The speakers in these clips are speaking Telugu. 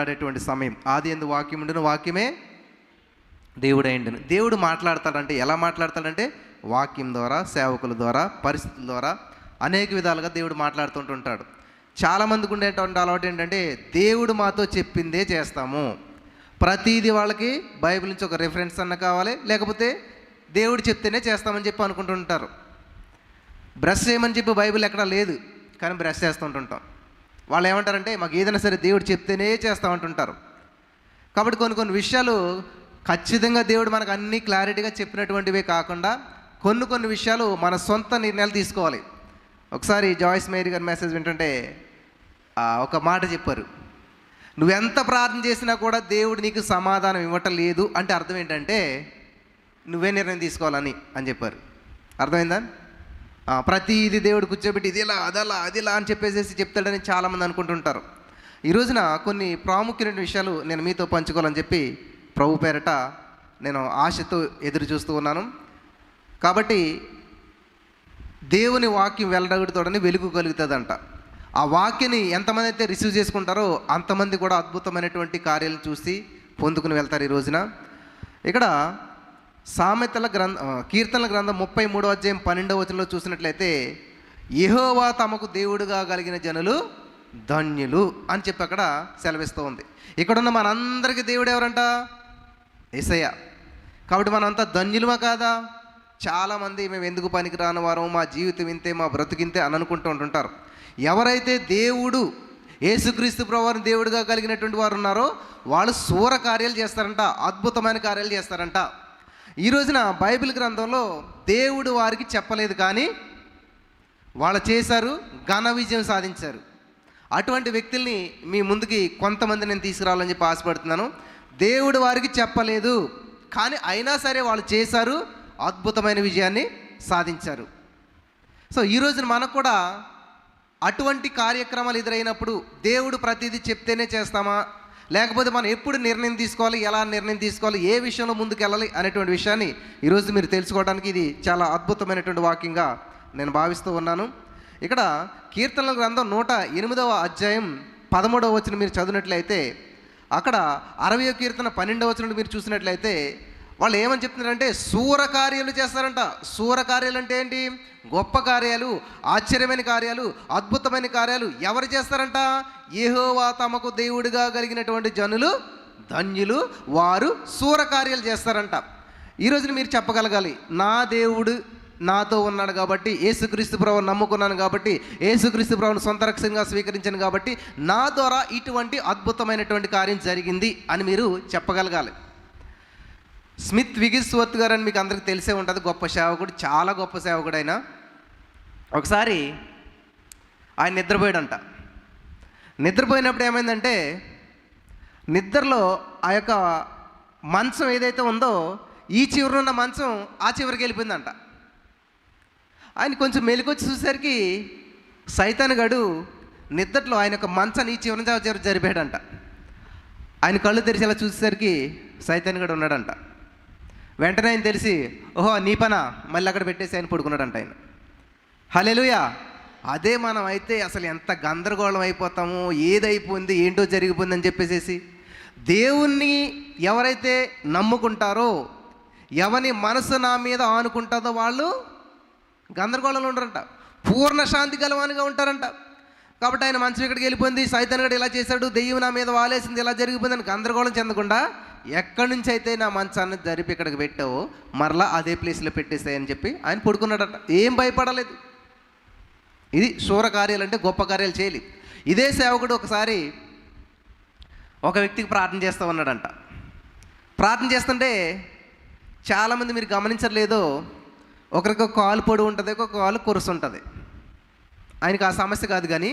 మాట్లాడేటువంటి సమయం. ఆదియందు వాక్యం ఉండును, వాక్యమే దేవుడైండును. దేవుడు మాట్లాడతాడంటే ఎలా మాట్లాడతాడంటే వాక్యం ద్వారా, సేవకుల ద్వారా, పరిస్థితుల ద్వారా అనేక విధాలుగా దేవుడు మాట్లాడుతుంటుంటాడు. చాలామందికి ఉండేటువంటి అలవాటు ఏంటంటే దేవుడు మాతో చెప్పిందే చేస్తాము. ప్రతిదీ వాళ్ళకి బైబిల్ నుంచి ఒక రెఫరెన్స్ అన్న కావాలి, లేకపోతే దేవుడు చెప్తేనే చేస్తామని చెప్పి అనుకుంటుంటారు. బ్రష్ చేయమని చెప్పి బైబిల్ ఎక్కడా లేదు, కానీ బ్రష్ చేస్తుంటుంటాం. వాళ్ళు ఏమంటారంటే మాకు ఏదైనా సరే దేవుడు చెప్తేనే చేస్తామంటుంటారు. కాబట్టి కొన్ని విషయాలు ఖచ్చితంగా దేవుడు మనకు అన్నీ క్లారిటీగా చెప్పినటువంటివే కాకుండా కొన్ని విషయాలు మన సొంత నిర్ణయాలు తీసుకోవాలి. ఒకసారి జాయిస్ మేరీ గారి మెసేజ్ వింటుంటే ఒక మాట చెప్పారు, నువ్వెంత ప్రార్థన చేసినా కూడా దేవుడు నీకు సమాధానం ఇవ్వటం లేదు అంటే అర్థం ఏంటంటే నువ్వే నిర్ణయం తీసుకోవాలని చెప్పారు. అర్థమైందా? ప్రతిది దేవుడు కూర్చోబెట్టి ఇది ఇలా అదలా అదిలా అని చెప్పేసి చెప్తాడని చాలామంది అనుకుంటుంటారు. ఈ రోజున కొన్ని ప్రాముఖ్యమైన విషయాలు నేను మీతో పంచుకోవాలని చెప్పి ప్రభు పేరట నేను ఆశతో ఎదురు చూస్తూ ఉన్నాను. కాబట్టి దేవుని వాక్యం వెళ్ళగలుగుతాడని వెలుగు కలుగుతుందంట. ఆ వాక్యని ఎంతమంది అయితే రిసీవ్ చేసుకుంటారో అంతమంది కూడా అద్భుతమైనటువంటి కార్యాలను చూసి పొందుకుని వెళ్తారు. ఈ రోజున ఇక్కడ కీర్తనల గ్రంథం 33వ అధ్యాయం 12వ వచనంలో చూసినట్లయితే యెహోవా తమకు దేవుడుగా కలిగిన జనులు ధన్యులు అని చెప్పి అక్కడ సెలవిస్తూ ఉంది. ఇక్కడున్న మనందరికీ దేవుడు ఎవరంట? యేసయ్య. కాబట్టి మనంతా ధన్యులమా కాదా? చాలామంది మేము ఎందుకు పనికిరాని వారం, మా జీవితం ఇంతే, మా బ్రతుకింతే అని అనుకుంటూ ఉంటుంటారు. ఎవరైతే దేవుడు యేసుక్రీస్తు ప్రభువుని దేవుడిగా కలిగినటువంటి వారు ఉన్నారో వాళ్ళు శూర కార్యాలు చేస్తారంట, అద్భుతమైన కార్యాలు చేస్తారంట. ఈ రోజున బైబిల్ గ్రంథంలో దేవుడు వారికి చెప్పలేదు, కానీ వాళ్ళు చేశారు, ఘన విజయం సాధించారు. అటువంటి వ్యక్తుల్ని మీ ముందుకి కొంతమంది నేను తీసుకురావాలని చెప్పి ఆశపడుతున్నాను. దేవుడు వారికి చెప్పలేదు, కానీ అయినా సరే వాళ్ళు చేశారు, అద్భుతమైన విజయాన్ని సాధించారు. సో ఈ రోజున మనకు కూడా అటువంటి కార్యక్రమాలు ఎదురైనప్పుడు దేవుడు ప్రతిదీ చెప్తేనే చేస్తామా, లేకపోతే మనం ఎప్పుడు నిర్ణయం తీసుకోవాలి, ఎలా నిర్ణయం తీసుకోవాలి, ఏ విషయంలో ముందుకు వెళ్ళాలి అనేటువంటి విషయాన్ని ఈరోజు మీరు తెలుసుకోవడానికి ఇది చాలా అద్భుతమైనటువంటి వాక్యంగా నేను భావిస్తూ ఉన్నాను. ఇక్కడ కీర్తనల గ్రంథం 108వ అధ్యాయం 13వ వచనం మీరు చదివినట్లయితే అక్కడ 60వ కీర్తన 12వ వచనం మీరు చూసినట్లయితే వాళ్ళు ఏమని చెప్తున్నారంటే శూర కార్యాలు చేస్తారంట. శూర కార్యాలు అంటే ఏంటి? గొప్ప కార్యాలు, ఆశ్చర్యమైన కార్యాలు, అద్భుతమైన కార్యాలు ఎవరు చేస్తారంట? యెహోవా తమకు దేవుడిగా కలిగినటువంటి జనులు ధన్యులు, వారు శూర కార్యాలు చేస్తారంట. ఈరోజు మీరు చెప్పగలగాలి, నా దేవుడు నాతో ఉన్నాడు కాబట్టి, యేసుక్రీస్తు ప్రభువుని నమ్ముకున్నాను కాబట్టి, యేసుక్రీస్తు ప్రభువుని సొంత రక్షణగా స్వీకరించాను కాబట్టి నా ద్వారా ఇటువంటి అద్భుతమైనటువంటి కార్యం జరిగింది అని మీరు చెప్పగలగాలి. స్మిత్ విగిస్వర్త్ గారు అని మీకు అందరికీ తెలిసే ఉంటుంది, గొప్ప సేవకుడు, చాలా గొప్ప సేవకుడు ఆయన. ఒకసారి ఆయన నిద్రపోయాడంట. నిద్రపోయినప్పుడు ఏమైందంటే నిద్రలో ఆ యొక్క మంచం ఏదైతే ఉందో ఈ చివరి ఉన్న మంచం ఆ చివరికి వెళ్ళిపోయిందంట. ఆయన కొంచెం మెలికొచ్చి చూసేసరికి సైతాన్ గడు నిద్రలో ఆయన యొక్క మంచాన్ని ఈ చివరి జరిపాడంట. ఆయన కళ్ళు తెరిచి అలా చూసేసరికి సైతాన్ గడు ఉన్నాడంట. వెంటనే ఆయన తెలిసి, ఓహో నీ పనా, మళ్ళీ అక్కడ పెట్టేసి ఆయన పడుకున్నాడంట ఆయన. హల్లెలూయా. అదే మనం అయితే అసలు ఎంత గందరగోళం అయిపోతామో, ఏదైపోయింది ఏంటో జరిగిపోయిందని చెప్పేసి. దేవుణ్ణి ఎవరైతే నమ్ముకుంటారో, ఎవరి మనసు నా మీద ఆనుకుంటుందో వాళ్ళు గందరగోళంలో ఉంటారంట, పూర్ణ శాంతి గలవానిగా ఉంటారంట. కాబట్టి ఆయన మంచం ఇక్కడికి వెళ్ళిపోయింది, సైతాన్ గడు ఇలా చేశాడు, దెయ్యం నా మీద వాలేసింది, ఇలా జరిగిపోయిందని గందరగోళం చెందకుండా ఎక్కడి నుంచి అయితే నా మంచాన్ని జరిపి ఇక్కడికి పెట్టావో మరలా అదే ప్లేస్లో పెట్టేస్తాయని చెప్పి ఆయన పడుకున్నాడట. ఏం భయపడలేదు. ఇది శూర కార్యాలు అంటే గొప్ప కార్యాలు చేయాలి. ఇదే సేవకుడు ఒకసారి ఒక వ్యక్తికి ప్రార్థన చేస్తూ ఉన్నాడంట. ప్రార్థన చేస్తుంటే చాలామంది మీరు గమనించలేదో, ఒకరికి ఒక కాలు పొడి ఉంటుంది, ఒక కాలు కొరుసు ఉంటుంది. ఆయనకు ఆ సమస్య కాదు, కానీ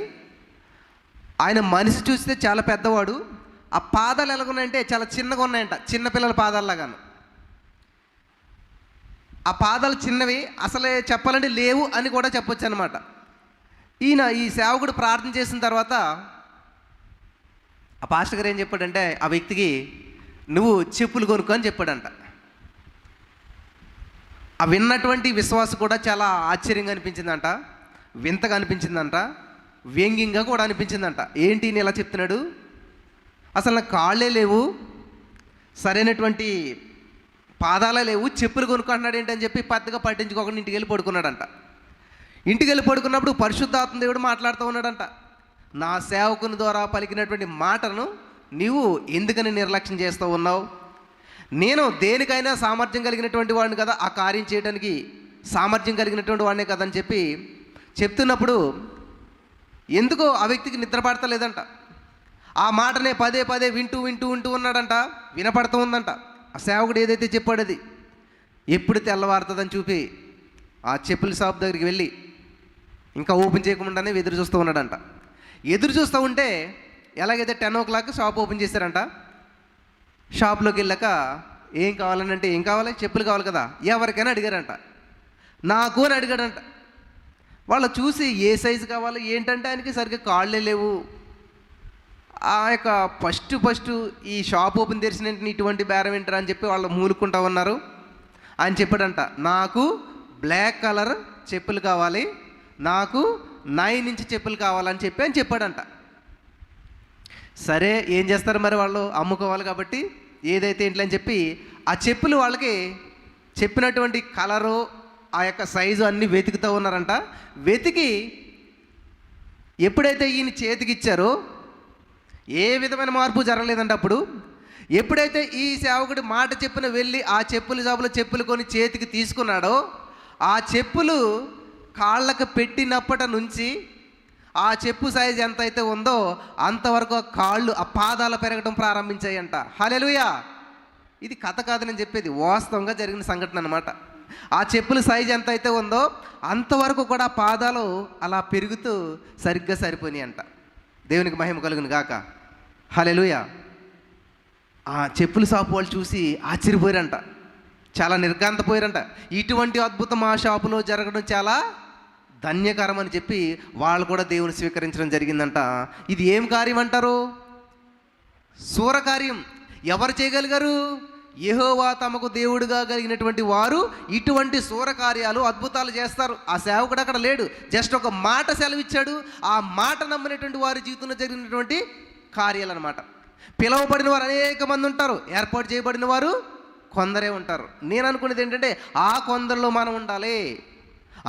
ఆయన మనిషి చూస్తే చాలా పెద్దవాడు, ఆ పాదాలు ఎలాగున్నాయంటే చాలా చిన్నగా ఉన్నాయంట, చిన్నపిల్లల పాదాలలాగాను. ఆ పాదాలు చిన్నవి, అసలే చెప్పాలంటే లేవు అని కూడా చెప్పొచ్చు అనమాట. ఈ సేవకుడు ప్రార్థన చేసిన తర్వాత ఆ పాస్టర్ గారు ఏం చెప్పాడంటే ఆ వ్యక్తికి, నువ్వు చెప్పులు కొనుక్కో అని చెప్పాడంట. ఆ విన్నటువంటి విశ్వాసం కూడా చాలా ఆశ్చర్యంగా అనిపించిందంట, వింతగా అనిపించిందంట, వ్యంగ్యంగా కూడా అనిపించిందంట. ఏంటి నేను ఇలా చెప్తున్నాడు, అసలు నాకు కాళ్ళే లేవు, సరైనటువంటి పాదాలే లేవు, చెప్పులు కొనుక్కుంటున్నాడు ఏంటని చెప్పి పెద్దగా పట్టించుకోకుండా ఇంటికి వెళ్ళి పడుకున్నాడంట. ఇంటికి వెళ్ళి పడుకున్నప్పుడు పరిశుద్ధాత్మ దేవుడు మాట్లాడుతూ ఉన్నాడంట, నా సేవకుని ద్వారా పలికినటువంటి మాటను నీవు ఎందుకని నిర్లక్ష్యం చేస్తూ ఉన్నావు? నేను దేనికైనా సామర్థ్యం కలిగినటువంటి వాడిని కదా, ఆ కార్యం చేయడానికి సామర్థ్యం కలిగినటువంటి వాడినే కదా అని చెప్పి చెప్తున్నప్పుడు ఎందుకో ఆ వ్యక్తికి నిద్ర పడతలేదంట. ఆ మాటనే పదే పదే వింటూ వింటూ వింటూ ఉన్నాడంట, వినపడుతూ ఉందంట. ఆ సేవకుడు ఏదైతే చెప్పాడు అది ఎప్పుడు తెల్లవారుతుందని చూపి ఆ చెప్పుల షాప్ దగ్గరికి వెళ్ళి ఇంకా ఓపెన్ చేయకుండానే ఎదురు చూస్తూ ఉన్నాడంట. ఎదురు చూస్తూ ఉంటే ఎలాగైతే 10 o'clock షాప్ ఓపెన్ చేశారంట. షాప్లోకి వెళ్ళాక ఏం కావాలని అంటే, ఏం కావాలి, చెప్పులు కావాలి కదా, ఎవరికైనా అడిగారంట. నాకు అని అడిగాడంట. వాళ్ళు చూసి ఏ సైజు కావాలి ఏంటంటే ఆయనకి సరిగ్గా కాళ్ళే లేవు. ఆ యొక్క ఫస్ట్ ఈ షాప్ ఓపెన్ చేసిన ఇటువంటి బేరం ఏంటరా అని చెప్పి వాళ్ళు మూలుకుంటా ఉన్నారు. ఆయన చెప్పాడంట, నాకు బ్లాక్ కలర్ చెప్పులు కావాలి, నాకు 9 inch చెప్పులు కావాలని చెప్పి ఆయన చెప్పాడంట. సరే ఏం చేస్తారు మరి, వాళ్ళు అమ్ముకోవాలి కాబట్టి ఏదైతే ఏంటి అని చెప్పి ఆ చెప్పులు వాళ్ళకి చెప్పినటువంటి కలరు ఆ యొక్క సైజు అన్నీ వెతుకుతూ ఉన్నారంట. వెతికి ఎప్పుడైతే ఈయన చేతికి ఇచ్చారో ఏ విధమైన మార్పు జరగలేదంట. అప్పుడు ఎప్పుడైతే ఈ సేవకుడి మాట చెప్పిన వెళ్ళి ఆ చెప్పుల షాపులో చెప్పులు కొని చేతికి తీసుకున్నాడో, ఆ చెప్పులు కాళ్ళకు పెట్టినప్పటి నుంచి ఆ చెప్పు సైజు ఎంత అయితే ఉందో అంతవరకు ఆ కాళ్ళు, ఆ పాదాలు పెరగడం ప్రారంభించాయంట. హల్లెలూయా! ఇది కథ కాదు నేను చెప్పేది, వాస్తవంగా జరిగిన సంఘటన అనమాట. ఆ చెప్పుల సైజు ఎంత అయితే ఉందో అంతవరకు కూడా పాదాలు అలా పెరుగుతూ సరిగ్గా సరిపోయినాయి అంట. దేవునికి మహిమ కలుగును గాక. హల్లెలూయా! ఆ చెప్పుల షాపు వాళ్ళు చూసి ఆశ్చర్యపోయారంట, చాలా నిర్ఘాంతపోయారంట. ఇటువంటి అద్భుతం ఆ షాపులో జరగడం చాలా ధన్యకరం అని చెప్పి వాళ్ళు కూడా దేవుని స్వీకరించడం జరిగిందంట. ఇది ఏం కార్యం అంటారు? సూరకార్యం. ఎవరు చేయగలిగారు? యెహోవా తమకు దేవుడుగా కలిగినటువంటి వారు ఇటువంటి సూరకార్యాలు, అద్భుతాలు చేస్తారు. ఆ సేవకుడు అక్కడ లేడు, జస్ట్ ఒక మాట సెలవిచ్చాడు. ఆ మాట నమ్మినటువంటి వారి జీవితంలో జరిగినటువంటి కార్యాలు అనమాట. పిలువబడిన వారు అనేక మంది ఉంటారు, ఏర్పాటు చేయబడిన వారు కొందరే ఉంటారు. నేను అనుకునేది ఏంటంటే ఆ కొందరిలో మనం ఉండాలి.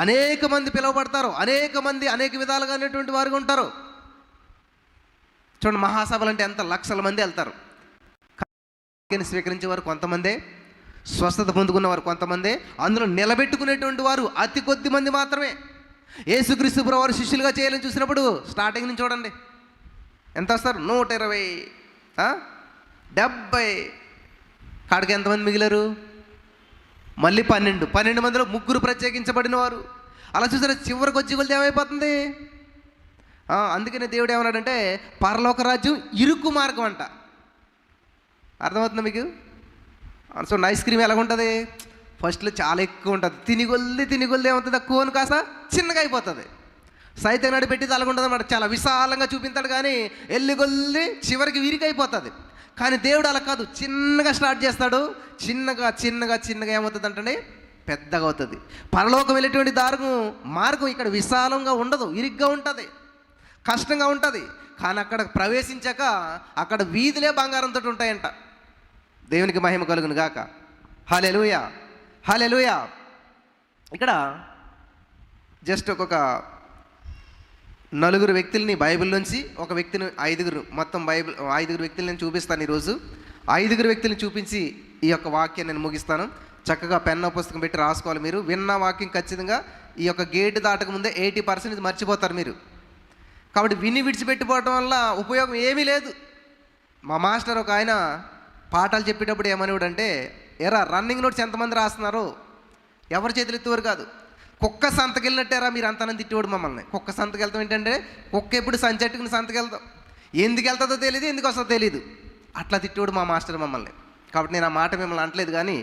అనేక మంది పిలువబడతారు, అనేక మంది అనేక విధాలుగా అనేటువంటి వారుగా ఉంటారు. చూడండి, మహాసభలు అంటే ఎంత లక్షల మంది వెళ్తారు. స్వీకరించేవారు కొంతమందే, స్వస్థత పొందుకున్నవారు కొంతమందే, అందులో నిలబెట్టుకునేటువంటి వారు అతి కొద్ది మంది మాత్రమే. యేసుక్రీస్తు ప్రభువు వారు శిష్యులుగా చేయాలని చూసినప్పుడు స్టార్టింగ్ నుంచి చూడండి ఎంత వస్తారు, 120, 70, కాడికి ఎంతమంది మిగిలారు? మళ్ళీ 12 మందిలో 3 ప్రత్యేకించబడిన వారు. అలా చూసారా, చివరికి వచ్చి కొలితే ఏమైపోతుంది? అందుకనే దేవుడు ఏమన్నాడంటే పరలోక రాజ్యం ఇరుకు మార్గం అంట. అర్థమవుతుందా మీకు? చూడండి, ఐస్ క్రీమ్ ఎలాగుంటుంది? ఫస్ట్లో చాలా ఎక్కువ ఉంటుంది, తినిగొల్ది ఏమవుతుంది, కోన్ కాస్త చిన్నగా అయిపోతుంది. సైతం నడిపెట్టి అలాగుంటుంది అన్నమాట. చాలా విశాలంగా చూపించాడు కానీ ఎల్లిగొల్లి చివరికి విరిగైపోతుంది. కానీ దేవుడు అలా కాదు, చిన్నగా స్టార్ట్ చేస్తాడు. చిన్నగా ఏమవుతుంది అంటే పెద్దగా అవుతుంది. పరలోకం వెళ్ళేటువంటి మార్గం ఇక్కడ విశాలంగా ఉండదు, ఇరుగ్గా ఉంటుంది, కష్టంగా ఉంటుంది. కానీ అక్కడ ప్రవేశించాక అక్కడ వీధులే బంగారంతో ఉంటాయంట. దేవునికి మహిమ కలుగును గాక. హల్లెలూయా, హల్లెలూయా. ఇక్కడ జస్ట్ ఒక్కొక్క 4 వ్యక్తుల్ని బైబిల్ నుంచి, ఒక వ్యక్తిని 5, మొత్తం 5 వ్యక్తులు నేను చూపిస్తాను ఈరోజు. 5 వ్యక్తులను చూపించి ఈ యొక్క వాక్యాన్ని నేను ముగిస్తాను. చక్కగా పెన్న పుస్తకం పెట్టి రాసుకోవాలి. మీరు విన్న వాక్యం ఖచ్చితంగా ఈ యొక్క గేటు దాటక ముందే 80% మర్చిపోతారు మీరు. కాబట్టి విని విడిచిపెట్టిపోవడం వల్ల ఉపయోగం ఏమీ లేదు. మా మాస్టర్ ఒక ఆయన పాఠాలు చెప్పేటప్పుడు ఏమనేవాడంటే, ఎరా రన్నింగ్ నోట్స్ ఎంతమంది రాస్తున్నారు? ఎవరి చేతులు ఎత్తువారు కాదు. కుక్క సంతకెళ్ళినట్టేరా మీరు అంతనంది తిట్టేవాడు మమ్మల్ని. కుక్క సంతకెళ్తాం ఏంటంటే, కుక్క ఎప్పుడు సంచెట్టుకుని సంతకెళ్తాం, ఎందుకు వెళ్తుందో తెలియదు, ఎందుకు వస్తుందో తెలియదు, అట్లా తిట్టేవాడు మా మాస్టర్ మమ్మల్ని. కాబట్టి నేను ఆ మాట మిమ్మల్ని అనట్లేదు. కానీ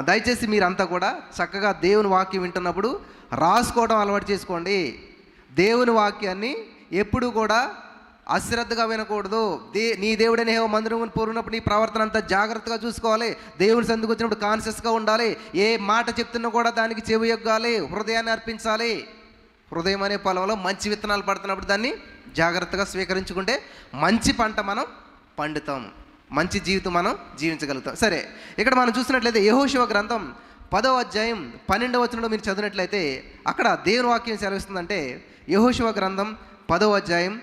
దయచేసి మీరంతా కూడా చక్కగా దేవుని వాక్యం వింటున్నప్పుడు రాసుకోవడం అలవాటు చేసుకోండి. దేవుని వాక్యాన్ని ఎప్పుడు కూడా అశ్రద్ధగా వినకూడదు. నీ దేవుడైన యెహోవా మందిరం పూర్వనప్పుడు నీ ప్రవర్తన అంతా జాగ్రత్తగా చూసుకోవాలి. దేవుని సందుకు వచ్చినప్పుడు కాన్షియస్గా ఉండాలి. ఏ మాట చెప్తున్నా కూడా దానికి చెవియొగ్గాలి, హృదయాన్ని అర్పించాలి. హృదయం అనే పొలంలో మంచి విత్తనాలు పడుతున్నప్పుడు దాన్ని జాగ్రత్తగా స్వీకరించుకుంటే మంచి పంట మనం పండుతాం, మంచి జీవితం మనం జీవించగలుగుతాం. సరే, ఇక్కడ మనం చూసినట్లయితే యెహోషువ గ్రంథం 10వ అధ్యాయం 12వ వచనంలో మీరు చదివినట్లయితే అక్కడ దేవుని వాక్యం సెలవిస్తుందంటే, యెహోషువ గ్రంథం 10వ అధ్యాయం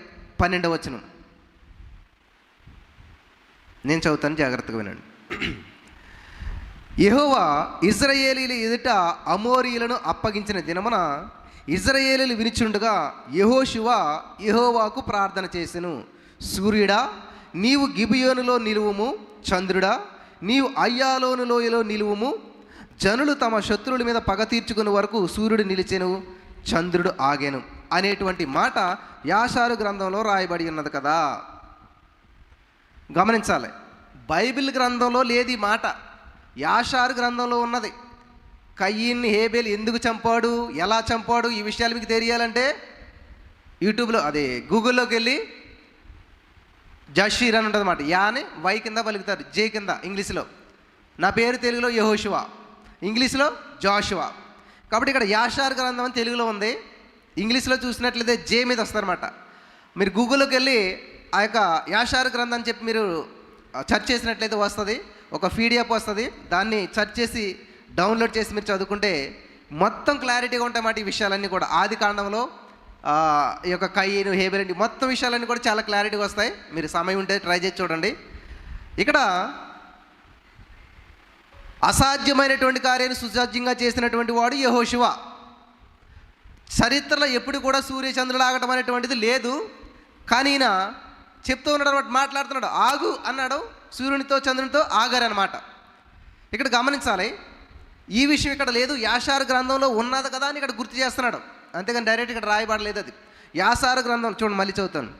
12వ వచనం నేను చదువుతాను, జాగ్రత్తగా వినండి. యెహోవా ఇశ్రాయేలీయుల ఎదుట అమోరీయులను అప్పగించిన దినమున ఇశ్రాయేలీయులు వినిచుండగా యెహోషువ యెహోవాకు ప్రార్థన చేసెను. సూర్యుడా నీవు గిబియోనులో నిలువుము, చంద్రుడా నీవు అయ్యాలోను లోయలో నిలువుము. జనులు తమ శత్రువుల మీద పగ తీర్చుకునే వరకు సూర్యుడు నిలిచెను, చంద్రుడు ఆగెను అనేటువంటి మాట యాషారు గ్రంథంలో రాయబడి ఉన్నది కదా. గమనించాలి, బైబిల్ గ్రంథంలో లేదు ఈ మాట, యాషారు గ్రంథంలో ఉన్నది. కయ్యిన్ని హేబేలు ఎందుకు చంపాడు, ఎలా చంపాడు, ఈ విషయాలు మీకు తెలియాలంటే యూట్యూబ్లో అదే గూగుల్లోకి వెళ్ళి జషీర్ అని ఉంటుంది అన్నమాట. యాని వై కింద పలుకుతారు, జే కింద ఇంగ్లీష్లో. నా పేరు తెలుగులో యెహోషువ, ఇంగ్లీష్లో జాషువా. కాబట్టి ఇక్కడ యాషారు గ్రంథం అని తెలుగులో ఉంది, ఇంగ్లీష్లో చూసినట్లయితే జే మీద వస్తారన్నమాట. మీరు గూగుల్లోకి వెళ్ళి ఆ యొక్క యాషారు గ్రంథం అని చెప్పి మీరు సెర్చ్ చేసినట్లయితే వస్తుంది, ఒక పీడిఎఫ్ వస్తుంది. దాన్ని సెర్చ్ చేసి డౌన్లోడ్ చేసి మీరు చదువుకుంటే మొత్తం క్లారిటీగా ఉంటాయన్నమాట. ఈ విషయాలన్నీ కూడా ఆది కాండంలో ఈ యొక్క కయ్యను హేబెల్ మొత్తం విషయాలన్నీ కూడా చాలా క్లారిటీగా వస్తాయి. మీరు సమయం ఉంటే ట్రై చేసి చూడండి. ఇక్కడ అసాధ్యమైనటువంటి కార్యాన్ని సుసాధ్యంగా చేసినటువంటి వాడు యెహోషువ. చరిత్రలో ఎప్పుడు కూడా సూర్యచంద్రులు ఆగటం అనేటువంటిది లేదు. కానీ ఈయన చెప్తూ ఉన్నాడు అనమాట, మాట్లాడుతున్నాడు. ఆగు అన్నాడు, సూర్యునితో చంద్రునితో ఆగారనమాట. ఇక్కడ గమనించాలి, ఈ విషయం ఇక్కడ లేదు, యాషారు గ్రంథంలో ఉన్నది కదా అని ఇక్కడ గుర్తు చేస్తున్నాడు. అంతేగాని డైరెక్ట్ ఇక్కడ రాయబడలేదు. అది యాషారు గ్రంథం చూడండి, మళ్ళీ చదువుతాను.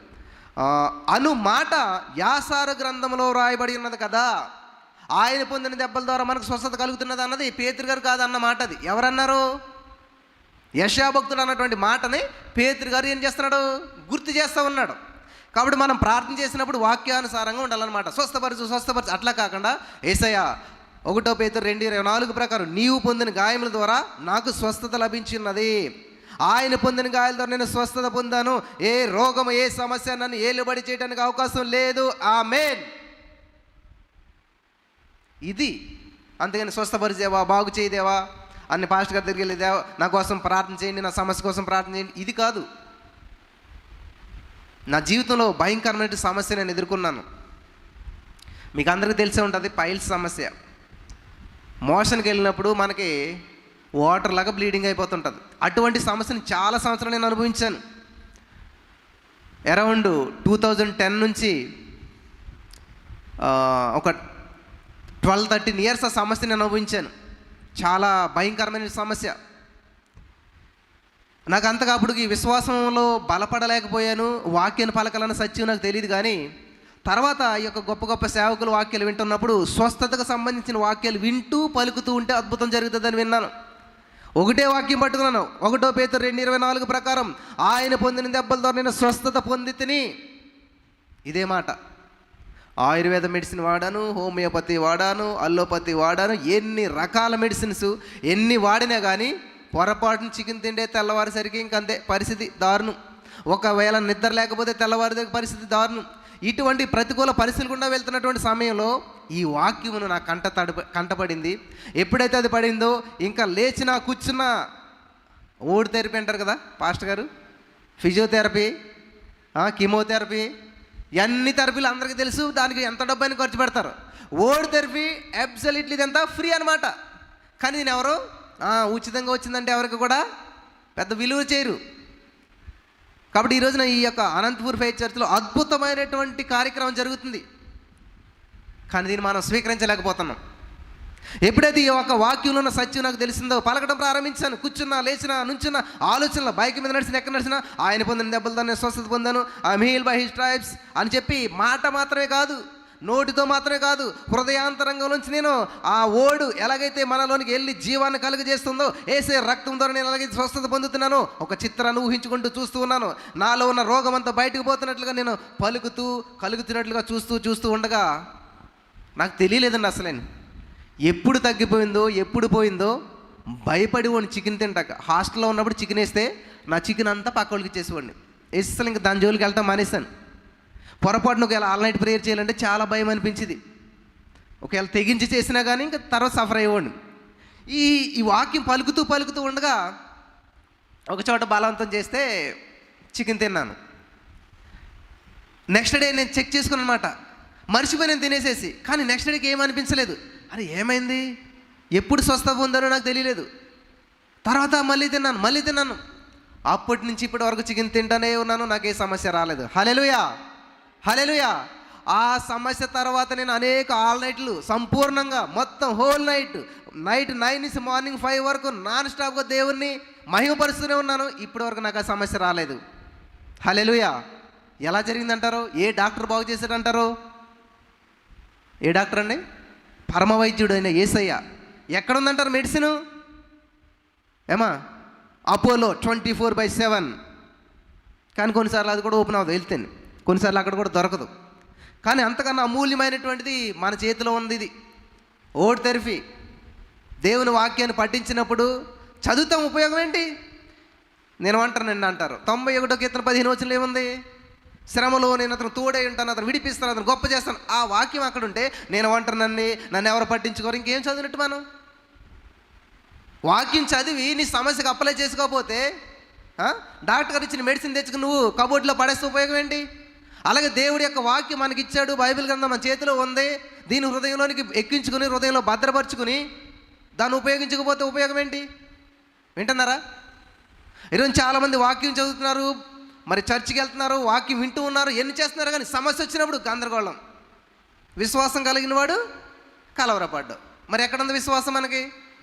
అను మాట యాషారు గ్రంథంలో రాయబడి ఉన్నది కదా. ఆయన పొందిన దెబ్బల ద్వారా మనకు స్వస్థత కలుగుతున్నది అన్నది పేతురు గారు కాదన్న మాట. అది ఎవరన్నారు? యెషయా భక్తుడు అన్నటువంటి మాటని పేతురు గారు ఏం చేస్తున్నాడు, గుర్తు చేస్తూ ఉన్నాడు. కాబట్టి మనం ప్రార్థన చేసినప్పుడు వాక్యానుసారంగా ఉండాలన్నమాట. స్వస్థపరచు అట్లా కాకుండా యేసయ్యా 1 పేతురు 2:24 ప్రకారం నీవు పొందిన గాయముల ద్వారా నాకు స్వస్థత లభించినది, ఆయన పొందిన గాయాల ద్వారా నేను స్వస్థత పొందాను, ఏ రోగము ఏ సమస్య నన్ను ఏలుబడి చేయడానికి అవకాశం లేదు. ఆమేన్. ఇది అంతేగాని స్వస్థపరిచేవా, బాగు చేయదేవా అన్ని పాస్టర్ గారి దగ్గరికి వెళ్ళేదేవా, నా కోసం ప్రార్థన చేయండి, నా సమస్య కోసం ప్రార్థన చేయండి, ఇది కాదు. నా జీవితంలో భయంకరమైన సమస్య నేను ఎదుర్కొన్నాను. మీకు అందరికీ తెలిసే ఉంటుంది, పైల్స్ సమస్య. మోషన్కి వెళ్ళినప్పుడు మనకి వాటర్ లాగా బ్లీడింగ్ అయిపోతుంటుంది. అటువంటి సమస్యను చాలా సంవత్సరాలు నేను అనుభవించాను. అరౌండ్ 2010 నుంచి ఒక 12-13 ఇయర్స్ ఆ సమస్యను నేను అనుభవించాను. చాలా భయంకరమైన సమస్య. నాకు అంతగా అప్పటికి విశ్వాసంలో బలపడలేకపోయాను. వాక్యాన్ని పలకాలన్న సత్యం నాకు తెలియదు. కానీ తర్వాత ఈ యొక్క గొప్ప గొప్ప సేవకులు వాక్యాలు వింటున్నప్పుడు స్వస్థతకు సంబంధించిన వాక్యాలు వింటూ పలుకుతూ ఉంటే అద్భుతం జరుగుతుందని విన్నాను. ఒకటే వాక్యం పట్టుకున్నాను, 1 పేతురు 2:24 ప్రకారం ఆయన పొందిన దెబ్బల ద్వారా నేను స్వస్థత పొంది తిని. ఇదే మాట. ఆయుర్వేద మెడిసిన్ వాడాను, హోమియోపతి వాడాను, అల్లోపతి వాడాను, ఎన్ని రకాల మెడిసిన్స్ ఎన్ని వాడినా కానీ పొరపాటున చికెన్ తిండే తెల్లవారేసరికి ఇంకంతే పరిస్థితి దారుణం. ఒకవేళ నిద్ర లేకపోతే తెల్లవారి పరిస్థితి దారుణం. ఇటువంటి ప్రతికూల పరిస్థితులు గుండా వెళ్తున్నటువంటి సమయంలో ఈ వాక్యమును నా కంటపడింది. ఎప్పుడైతే అది పడిందో ఇంకా లేచినా కూర్చున్నా ఓడి థెరపీ అంటారు కదా పాస్టర్ గారు, ఫిజియోథెరపీ, కీమోథెరపీ, అన్ని థెరపీలు అందరికీ తెలుసు. దానికి ఎంత డబ్బైనా ఖర్చు పెడతారు. ఓడి థెరపీ అబ్సల్యూట్లీ ఇదంతా ఫ్రీ అనమాట. కానీ నేను ఎవరు ఉచితంగా వచ్చిందంటే ఎవరికి కూడా పెద్ద విలువ చేయరు. కాబట్టి ఈ రోజున ఈ యొక్క అనంతపూర్ ఫెయిత్ చర్చ్లో అద్భుతమైనటువంటి కార్యక్రమం జరుగుతుంది. కానీ దీన్ని మనం స్వీకరించలేకపోతున్నాం. ఎప్పుడైతే ఈ యొక్క వాక్యంలో ఉన్న సత్యం నాకు తెలిసిందో పలకడం ప్రారంభించాను. కూర్చున్నా, లేచినా, నుంచున్నా, ఆలోచనలో బైక్ మీద నడిచిన, ఎక్కడ నడిచినా ఆయన పొందిన దెబ్బలతో నేను స్వస్థత పొందాను, I'm healed by his stripes అని చెప్పి మాట మాత్రమే కాదు, నోటితో మాత్రమే కాదు, హృదయాంతరంగం నుంచి నేను ఆ ఓడు ఎలాగైతే మనలోనికి వెళ్ళి జీవాన్ని కలుగజేస్తుందో యేసే రక్తం ద్వారా నేను ఎలాగైతే స్వస్థత పొందుతున్నానో ఒక చిత్రాన్ని ఊహించుకుంటూ చూస్తూ ఉన్నాను. నాలో ఉన్న రోగం అంతా బయటకు పోతున్నట్లుగా నేను పలుకుతూ కలుగుతున్నట్లుగా చూస్తూ ఉండగా నాకు తెలియలేదండి అసలు ఎప్పుడు తగ్గిపోయిందో ఎప్పుడు పోయిందో. భయపడి వాడిని చికెన్ తింటాక హాస్టల్లో ఉన్నప్పుడు చికెన్ వేస్తే నా చికెన్ అంతా పక్క వాళ్ళకి ఇచ్చేసేవాడిని. అసలు ఇంకా దాని జోలికి వెళ్తాం మానేశాను. పొరపాటున ఒకవేళ ఆల్ నైట్ ప్రేయర్ చేయాలంటే చాలా భయం అనిపించింది. ఒకవేళ తెగించి చేసినా కానీ ఇంకా తర్వాత సఫర్ అయ్యేవాడిని. ఈ వాక్యం పలుకుతూ ఉండగా ఒక చోట బలవంతం చేస్తే చికెన్ తిన్నాను. నెక్స్ట్ డే నేను చెక్ చేసుకున్నాను అనమాట. మర్చిపోయి నేను తినేసేసి, కానీ నెక్స్ట్ డేకి ఏమనిపించలేదు. అరే ఏమైంది, ఎప్పుడు స్వస్థ పొందానో నాకు తెలియలేదు. తర్వాత మళ్ళీ తిన్నాను. అప్పటి నుంచి ఇప్పటి వరకు చికెన్ తింటానే ఉన్నాను, నాకు ఏ సమస్య రాలేదు. హల్లెలూయా. ఆ సమస్య తర్వాత నేను అనేక ఆల్ నైట్లు సంపూర్ణంగా మొత్తం హోల్ నైట్ 9 నుంచి మార్నింగ్ 5 వరకు నాన్ స్టాప్గా దేవుణ్ణి మహిమపరుస్తూనే ఉన్నాను. ఇప్పటి వరకు నాకు ఆ సమస్య రాలేదు. హల్లెలూయా. ఎలా జరిగిందంటారు? ఏ డాక్టర్ బాగు చేశాడంటారు? ఏ డాక్టర్ అండి? పరమ వైద్యుడు అయిన యేసయ్య. ఎక్కడుందంటారు మెడిసిన్? ఏమా అపోలో 24/7. కానీ కొన్నిసార్లు అది కూడా ఓపెన్ అవ్వదు, వెళ్తేనే కొన్నిసార్లు అక్కడ కూడా దొరకదు. కానీ అంతకన్నా అమూల్యమైనటువంటిది మన చేతిలో ఉంది. ఇది ఓట్ థెరపీ. దేవుని వాక్యాన్ని పఠించినప్పుడు చదువుతాం, ఉపయోగం ఏంటి? నేను అంటారు 91 కీర్తన 15 వచనంలో ఏముంది? శ్రమలో నేను అతను తోడే ఉంటాను, అతను విడిపిస్తాను, అతను గొప్ప చేస్తాను. ఆ వాక్యం అక్కడ ఉంటే నేను నన్ను ఎవరు పట్టించుకోరు. ఇంకేం చదివినట్టు మనం? వాక్యం చదివి నీ సమస్యకు అప్లై చేసుకోకపోతే డాక్టర్ గారు ఇచ్చిన మెడిసిన్ తెచ్చుకుని నువ్వు కబోర్డ్లో పడేస్తే ఉపయోగం ఏంటి? అలాగే దేవుడి యొక్క వాక్యం మనకి ఇచ్చాడు, బైబిల్ గ్రంథం మన చేతిలో ఉంది. దీని హృదయంలోనికి ఎక్కించుకుని హృదయంలో భద్రపరుచుకుని దాన్ని ఉపయోగించకపోతే ఉపయోగం ఏంటి? వింటున్నారా? ఈరోజు చాలామంది వాక్యం చదువుతున్నారు, మరి చర్చికి వెళ్తున్నారు, వాక్యం వింటూ ఉన్నారు, ఎన్ని చేస్తున్నారు, కానీ సమస్య వచ్చినప్పుడు గందరగోళం. విశ్వాసం కలిగిన వాడు కలవరపడ్డావు. మరి ఎక్కడుంది విశ్వాసం? మనకి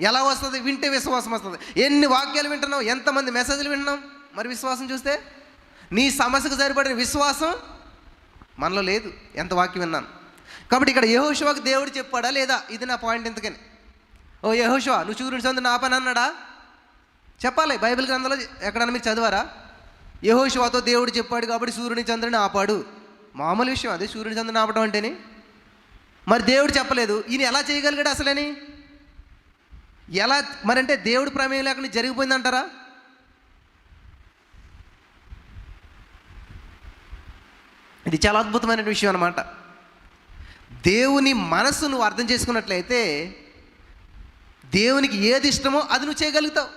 ఎలా వస్తుంది? వింటే విశ్వాసం వస్తుంది. ఎన్ని వాక్యాలు వింటున్నావు, ఎంతమంది మెసేజ్లు వింటున్నాం, మరి విశ్వాసం చూస్తే నీ సమస్యకు సరిపడిన విశ్వాసం మనలో లేదు. ఎంత వాక్యం విన్నాను. కాబట్టి ఇక్కడ యెహోషువకు దేవుడు చెప్పాడా లేదా? ఇది నా పాయింట్. ఎందుకని ఓ యెహోషువ నువ్వు సూర్యుని చంద్రుని ఆపని అన్నాడా? చెప్పాలి. బైబిల్ గ్రంథంలో ఎక్కడన్నా మీరు చదివారా? యెహోషువతో దేవుడు చెప్పాడు కాబట్టి సూర్యుని చంద్రుని ఆపాడు. మామూలు విషయం అది, సూర్యుని చంద్రుని ఆపడం అంటేని. మరి దేవుడు చెప్పలేదు, ఈయన ఎలా చేయగలిగాడు అసలని? ఎలా మరంటే దేవుడు ప్రమేయం లేకుండా జరిగిపోయిందంటారా? ఇది చాలా అద్భుతమైన విషయం అన్నమాట. దేవుని మనసు నువ్వు అర్థం చేసుకున్నట్లయితే దేవునికి ఏది ఇష్టమో అది నువ్వు చేయగలుగుతావు.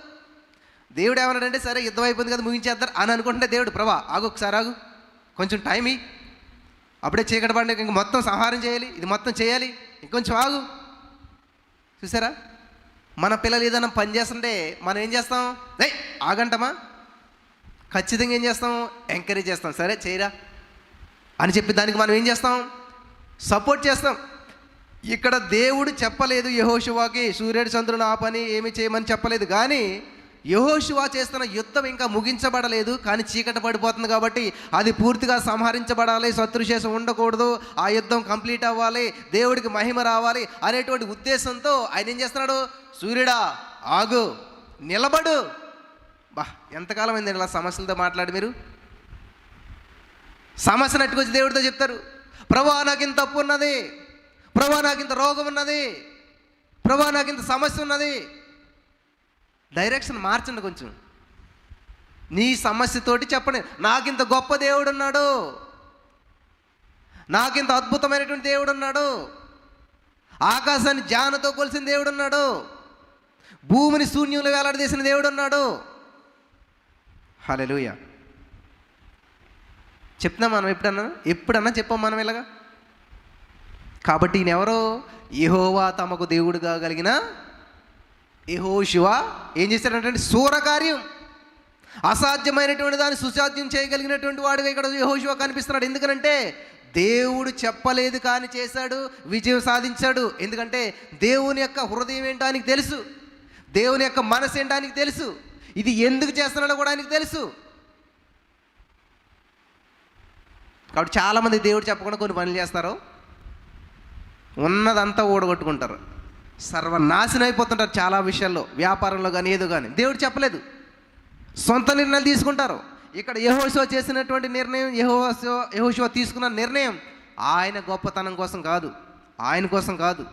దేవుడు ఏమన్నాడంటే, సరే యుద్ధం అయిపోయింది కదా ముగించేద్దారు అని అనుకుంటుంటే దేవుడు, ప్రభా ఆగు, ఒకసారి ఆగు, కొంచెం టైం ఇ, అప్పుడే చీకటి పడిన ఇంక మొత్తం సంహారం చేయాలి, ఇది మొత్తం చేయాలి, ఇంకొంచెం ఆగు. చూసారా? మన పిల్లలు ఏదైనా పని చేస్తుంటే మనం ఏం చేస్తాం? ఆగంటమా? ఖచ్చితంగా ఏం చేస్తాం? ఎంకరేజ్ చేస్తాం. సరే చేయరా అని చెప్పి దానికి మనం ఏం చేస్తాం? సపోర్ట్ చేస్తాం. ఇక్కడ దేవుడు చెప్పలేదు యెహోషువకి సూర్యుడు చంద్రుని ఆ పని ఏమి చేయమని చెప్పలేదు. కానీ యెహోషువ చేస్తున్న యుద్ధం ఇంకా ముగించబడలేదు, కానీ చీకటి పడిపోతుంది కాబట్టి అది పూర్తిగా సంహరించబడాలి, శత్రుశేషం ఉండకూడదు, ఆ యుద్ధం కంప్లీట్ అవ్వాలి, దేవుడికి మహిమ రావాలి అనేటువంటి ఉద్దేశంతో ఆయన ఏం చేస్తున్నాడు? సూర్యుడా ఆగు, నిలబడు. ఎంతకాలం అయింది ఇలా సమస్యలతో మాట్లాడి మీరు? సమస్యను అట్టుకొచ్చి దేవుడితో చెప్తారు, ప్రభా నాకు ఇంత తప్పు ఉన్నది, ప్రభా నాకు ఇంత రోగం ఉన్నది, ప్రభా నాకు ఇంత సమస్య ఉన్నది. డైరెక్షన్ మార్చండి కొంచెం. నీ సమస్యతోటి చెప్పండి, నాకింత గొప్ప దేవుడు ఉన్నాడు, నాకింత అద్భుతమైనటువంటి దేవుడు ఉన్నాడు, ఆకాశాన్ని జానతో కొలిసిన దేవుడు ఉన్నాడు, భూమిని శూన్యంలో వేలాడదీసిన దేవుడు ఉన్నాడు. హల్లెలూయా. చెప్తున్నాం మనం ఎప్పుడన్నా చెప్పాం మనం ఇలాగా? కాబట్టి ఈయన ఎవరో? యెహోవా తమకు దేవుడుగా కలిగిన యెహోషువ ఏం చేశాడంటే శూరకార్యం, అసాధ్యమైనటువంటి దాన్ని సుసాధ్యం చేయగలిగినటువంటి వాడుగా ఇక్కడ యెహోషువ కనిపిస్తున్నాడు. ఎందుకంటే దేవుడు చెప్పలేదు కానీ చేశాడు, విజయం సాధించాడు. ఎందుకంటే దేవుని యొక్క హృదయం ఏంటో ఆయనకి తెలుసు, దేవుని యొక్క మనసు ఏంటో ఆయనకి తెలుసు, ఇది ఎందుకు చేస్తున్నాడో కూడా ఆయనకి తెలుసు. కాబట్టి చాలామంది దేవుడు చెప్పకుండా కొన్ని పనులు చేస్తారు, ఉన్నదంతా ఓడగొట్టుకుంటారు, సర్వనాశనం అయిపోతుంటారు చాలా విషయాల్లో, వ్యాపారంలో కానీ ఏదో కానీ. దేవుడు చెప్పలేదు, సొంత నిర్ణయాలు తీసుకుంటారు. ఇక్కడ యెహోషువ చేసినటువంటి నిర్ణయం, యెహోషువ తీసుకున్న నిర్ణయం ఆయన గొప్పతనం కోసం కాదు, ఆయన కోసం కాదు.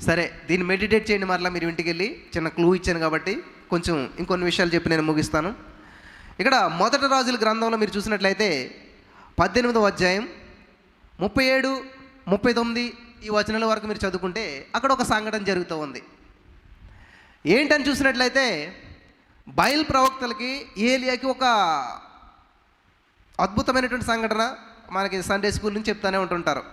సరే దీన్ని మెడిటేట్ చేయండి. మరలా మీరు ఇంటికి వెళ్ళి చిన్న క్లూ ఇచ్చాను కాబట్టి కొంచెం ఇంకొన్ని విషయాలు చెప్పి నేను ముగిస్తాను. ఇక్కడ మొదటి రాజుల గ్రంథంలో మీరు చూసినట్లయితే 18వ అధ్యాయం 37, 39 ఈ వచనాల వరకు మీరు చదువుకుంటే అక్కడ ఒక సంఘటన జరుగుతూ ఉంది. ఏంటని చూసినట్లయితే బయలు ప్రవక్తలకి ఏలియాకి ఒక అద్భుతమైనటువంటి సంఘటన మనకి సండే స్కూల్ నుంచి చెప్తానే ఉంటుంటారు.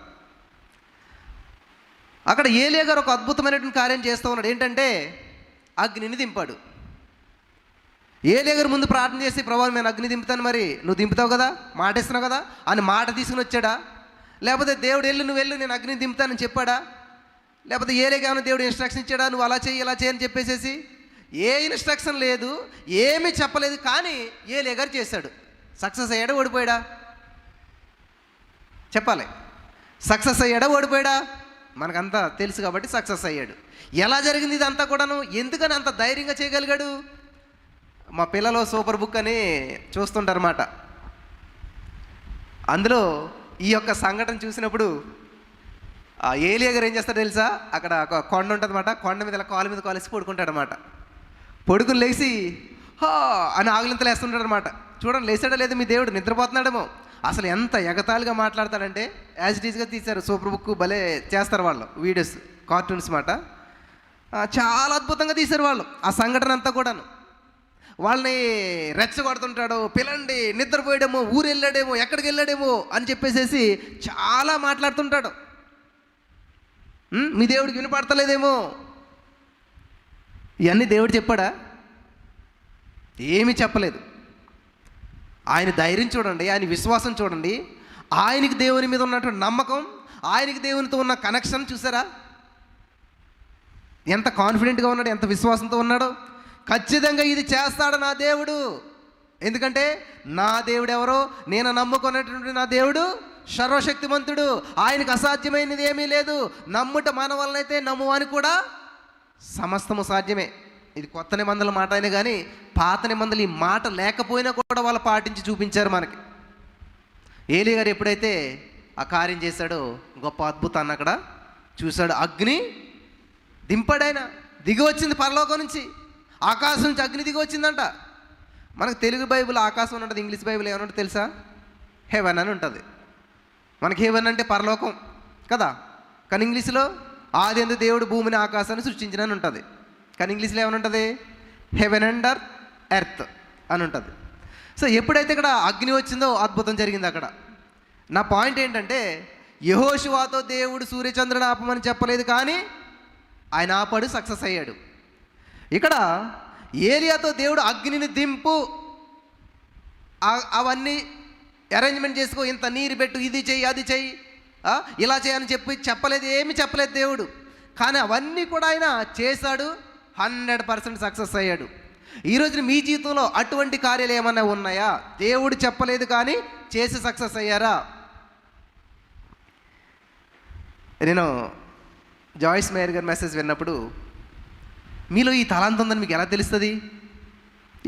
అక్కడ ఏలియా గారు ఒక అద్భుతమైనటువంటి కార్యం చేస్తూ ఉన్నాడు. ఏంటంటే అగ్నిని దింపాడు. ఏలియా గారు ముందు ప్రార్థన చేసి, ప్రభు నేను అగ్ని దింపుతాను, మరి నువ్వు దింపుతావు కదా, మాట ఇస్తున్నావు కదా అని మాట తీసుకుని వచ్చాడా? లేకపోతే దేవుడు నువ్వు వెళ్ళు నేను అగ్ని దింపుతానని చెప్పాడా? లేకపోతే ఏలియాకి ఏమైనా దేవుడు ఇన్స్ట్రక్షన్ ఇచ్చాడా, నువ్వు అలా చేయి ఇలా చేయని చెప్పేసేసి? ఏ ఇన్స్ట్రక్షన్ లేదు, ఏమీ చెప్పలేదు. కానీ ఏలియా గారు చేశాడు. సక్సెస్ అయ్యాడా ఓడిపోయాడా? చెప్పాలి. సక్సెస్ అయ్యాడా ఓడిపోయాడా? మనకంతా తెలుసు కాబట్టి సక్సెస్ అయ్యాడు. ఎలా జరిగింది ఇదంతా కూడాను? ఎందుకని అంత ధైర్యంగా చేయగలిగాడు? మా పిల్లలు సూపర్ బుక్ అని చూస్తుంటారన్నమాట. అందులో ఈ యొక్క సంఘటన చూసినప్పుడు ఏలియా గారు ఏం చేస్తాడో తెలుసా? అక్కడ ఒక కొండ ఉంటుందన్నమాట. కొండ మీద ఇలా కాలు మీద కాలేసి పడుకుంటాడనమాట. పడుకుని లేచి హా అని ఆగులింతలు వేస్తుంటాడు అనమాట. చూడండి, లేచాడో లేదు మీ దేవుడు, నిద్రపోతున్నాడేమో. అసలు ఎంత ఎగతాళిగా మాట్లాడతాడంటే యాజ్ ఇట్ ఈస్గా తీశారు. సూపర్ బుక్ భలే చేస్తారు వాళ్ళు, వీడియోస్, కార్టూన్స్ మాట. చాలా అద్భుతంగా తీశారు వాళ్ళు ఆ సంఘటన అంతా కూడాను. వాళ్ళని రెచ్చగొడుతుంటాడు, పిల్లండి నిద్రపోయాడేమో, ఊరు వెళ్ళాడేమో, ఎక్కడికి వెళ్ళాడేమో అని చెప్పేసేసి చాలా మాట్లాడుతుంటాడు. మీ దేవుడికి వినపడతలేదేమో. ఇవన్నీ దేవుడు చెప్పాడా? ఏమీ చెప్పలేదు. ఆయన ధైర్యం చూడండి, ఆయన విశ్వాసం చూడండి, ఆయనకి దేవుని మీద ఉన్నటువంటి నమ్మకం, ఆయనకి దేవునితో ఉన్న కనెక్షన్ చూసారా? ఎంత కాన్ఫిడెంట్గా ఉన్నాడు, ఎంత విశ్వాసంతో ఉన్నాడు. ఖచ్చితంగా ఇది చేస్తాడు నా దేవుడు. ఎందుకంటే నా దేవుడు ఎవరో, నేను నమ్ముకున్నటువంటి నా దేవుడు సర్వశక్తిమంతుడు, ఆయనకు అసాధ్యమైనది ఏమీ లేదు. నమ్ముట మన వలనైతే నమ్మువాని కూడా సమస్తము సాధ్యమే. ఇది కొత్త నిబంధనల మాట అయినా కానీ పాత నిబంధనలు ఈ మాట లేకపోయినా కూడా వాళ్ళు పాటించి చూపించారు మనకి. ఏలియా గారు ఎప్పుడైతే ఆ కార్యం చేశాడో గొప్ప అద్భుతాన్ని అక్కడ చూశాడు. అగ్ని దింపాడు ఆయన. దిగి వచ్చింది పరలోకం నుంచి, ఆకాశం నుంచి అగ్ని దిగి వచ్చిందంట. మనకు తెలుగు బైబిల్ ఆకాశం అని ఉంటుంది, ఇంగ్లీష్ బైబిల్ ఏమన్నా తెలుసా? హెవెన్ అని ఉంటుంది. మనకి హెవెన్ అంటే పరలోకం కదా, కానీ ఇంగ్లీష్లో ఆదియందు దేవుడు భూమిని ఆకాశాన్ని సృష్టించినని ఉంటుంది. కానీ ఇంగ్లీష్లో ఏమని ఉంటుంది? హెవెన్ అండ్ ఎర్త్ అని ఉంటుంది. సో ఎప్పుడైతే ఇక్కడ అగ్ని వచ్చిందో అద్భుతం జరిగింది అక్కడ. నా పాయింట్ ఏంటంటే యెహోషువతో దేవుడు సూర్యచంద్రుని ఆపమని చెప్పలేదు, కానీ ఆయన ఆపాడు, సక్సెస్ అయ్యాడు. ఇక్కడ ఏలియాతో దేవుడు అగ్నిని దింపు, అవన్నీ అరేంజ్మెంట్ చేసుకో, ఇంత నీరు పెట్టు, ఇది చెయ్యి అది చెయ్యి, ఇలా చేయని చెప్పలేదు, ఏమీ చెప్పలేదు దేవుడు. కానీ అవన్నీ కూడా ఆయన చేశాడు, 100% సక్సెస్ అయ్యాడు. ఈరోజు మీ జీవితంలో అటువంటి కార్యాలు ఏమన్నా ఉన్నాయా? దేవుడు చెప్పలేదు కానీ చేసి సక్సెస్ అయ్యారా? నేను జాయిస్ మేయర్ గారి మెసేజ్ విన్నప్పుడు, మీలో ఈ తలాంత ఉందని మీకు ఎలా తెలుస్తుంది?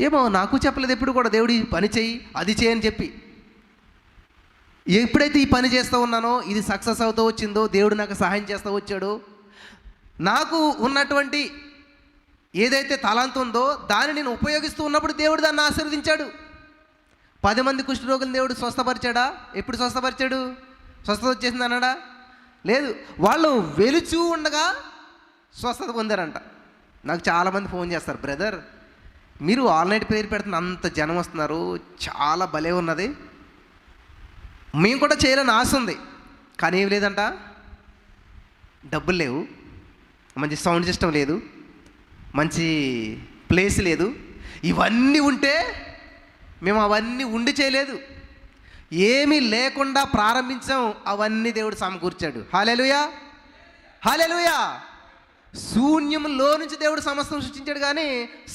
ఏమో నాకు చెప్పలేదు ఎప్పుడు కూడా, దేవుడు ఈ పని చెయ్యి అది చేయని చెప్పి. ఎప్పుడైతే ఈ పని చేస్తూ ఉన్నానో, ఇది సక్సెస్ అవుతూ వచ్చిందో, దేవుడు నాకు సహాయం చేస్తూ వచ్చాడు. నాకు ఉన్నటువంటి ఏదైతే తలాంత ఉందో దాన్ని నేను ఉపయోగిస్తూ ఉన్నప్పుడు దేవుడు దాన్ని ఆశీర్వదించాడు. 10 మంది కుష్ఠరోగులను దేవుడు స్వస్థపరిచాడా? ఎప్పుడు స్వస్థపరిచాడు? స్వస్థత వచ్చేసింది అన్నాడా? లేదు, వాళ్ళు వెలుచూ ఉండగా స్వస్థత పొందారంట. నాకు చాలామంది ఫోన్ చేస్తారు, బ్రదర్ మీరు ఆల్ నైట్ ప్రేయర్ పెడుతున్న అంత జనం వస్తున్నారు, చాలా భలే ఉన్నది, మేము కూడా చేయాలని ఆశ ఉంది, కానీ ఏం లేదంట, డబ్బులు లేవు, మంచి సౌండ్ సిస్టమ్ లేదు, మంచి ప్లేస్ లేదు. ఇవన్నీ ఉంటే మేము అవన్నీ ఉండి చేయలేదు, ఏమీ లేకుండా ప్రారంభించాం, అవన్నీ దేవుడు సమకూర్చాడు. హల్లెలూయా, హల్లెలూయా. శూన్యంలో నుంచి దేవుడు సమస్తం సృష్టించాడు, కానీ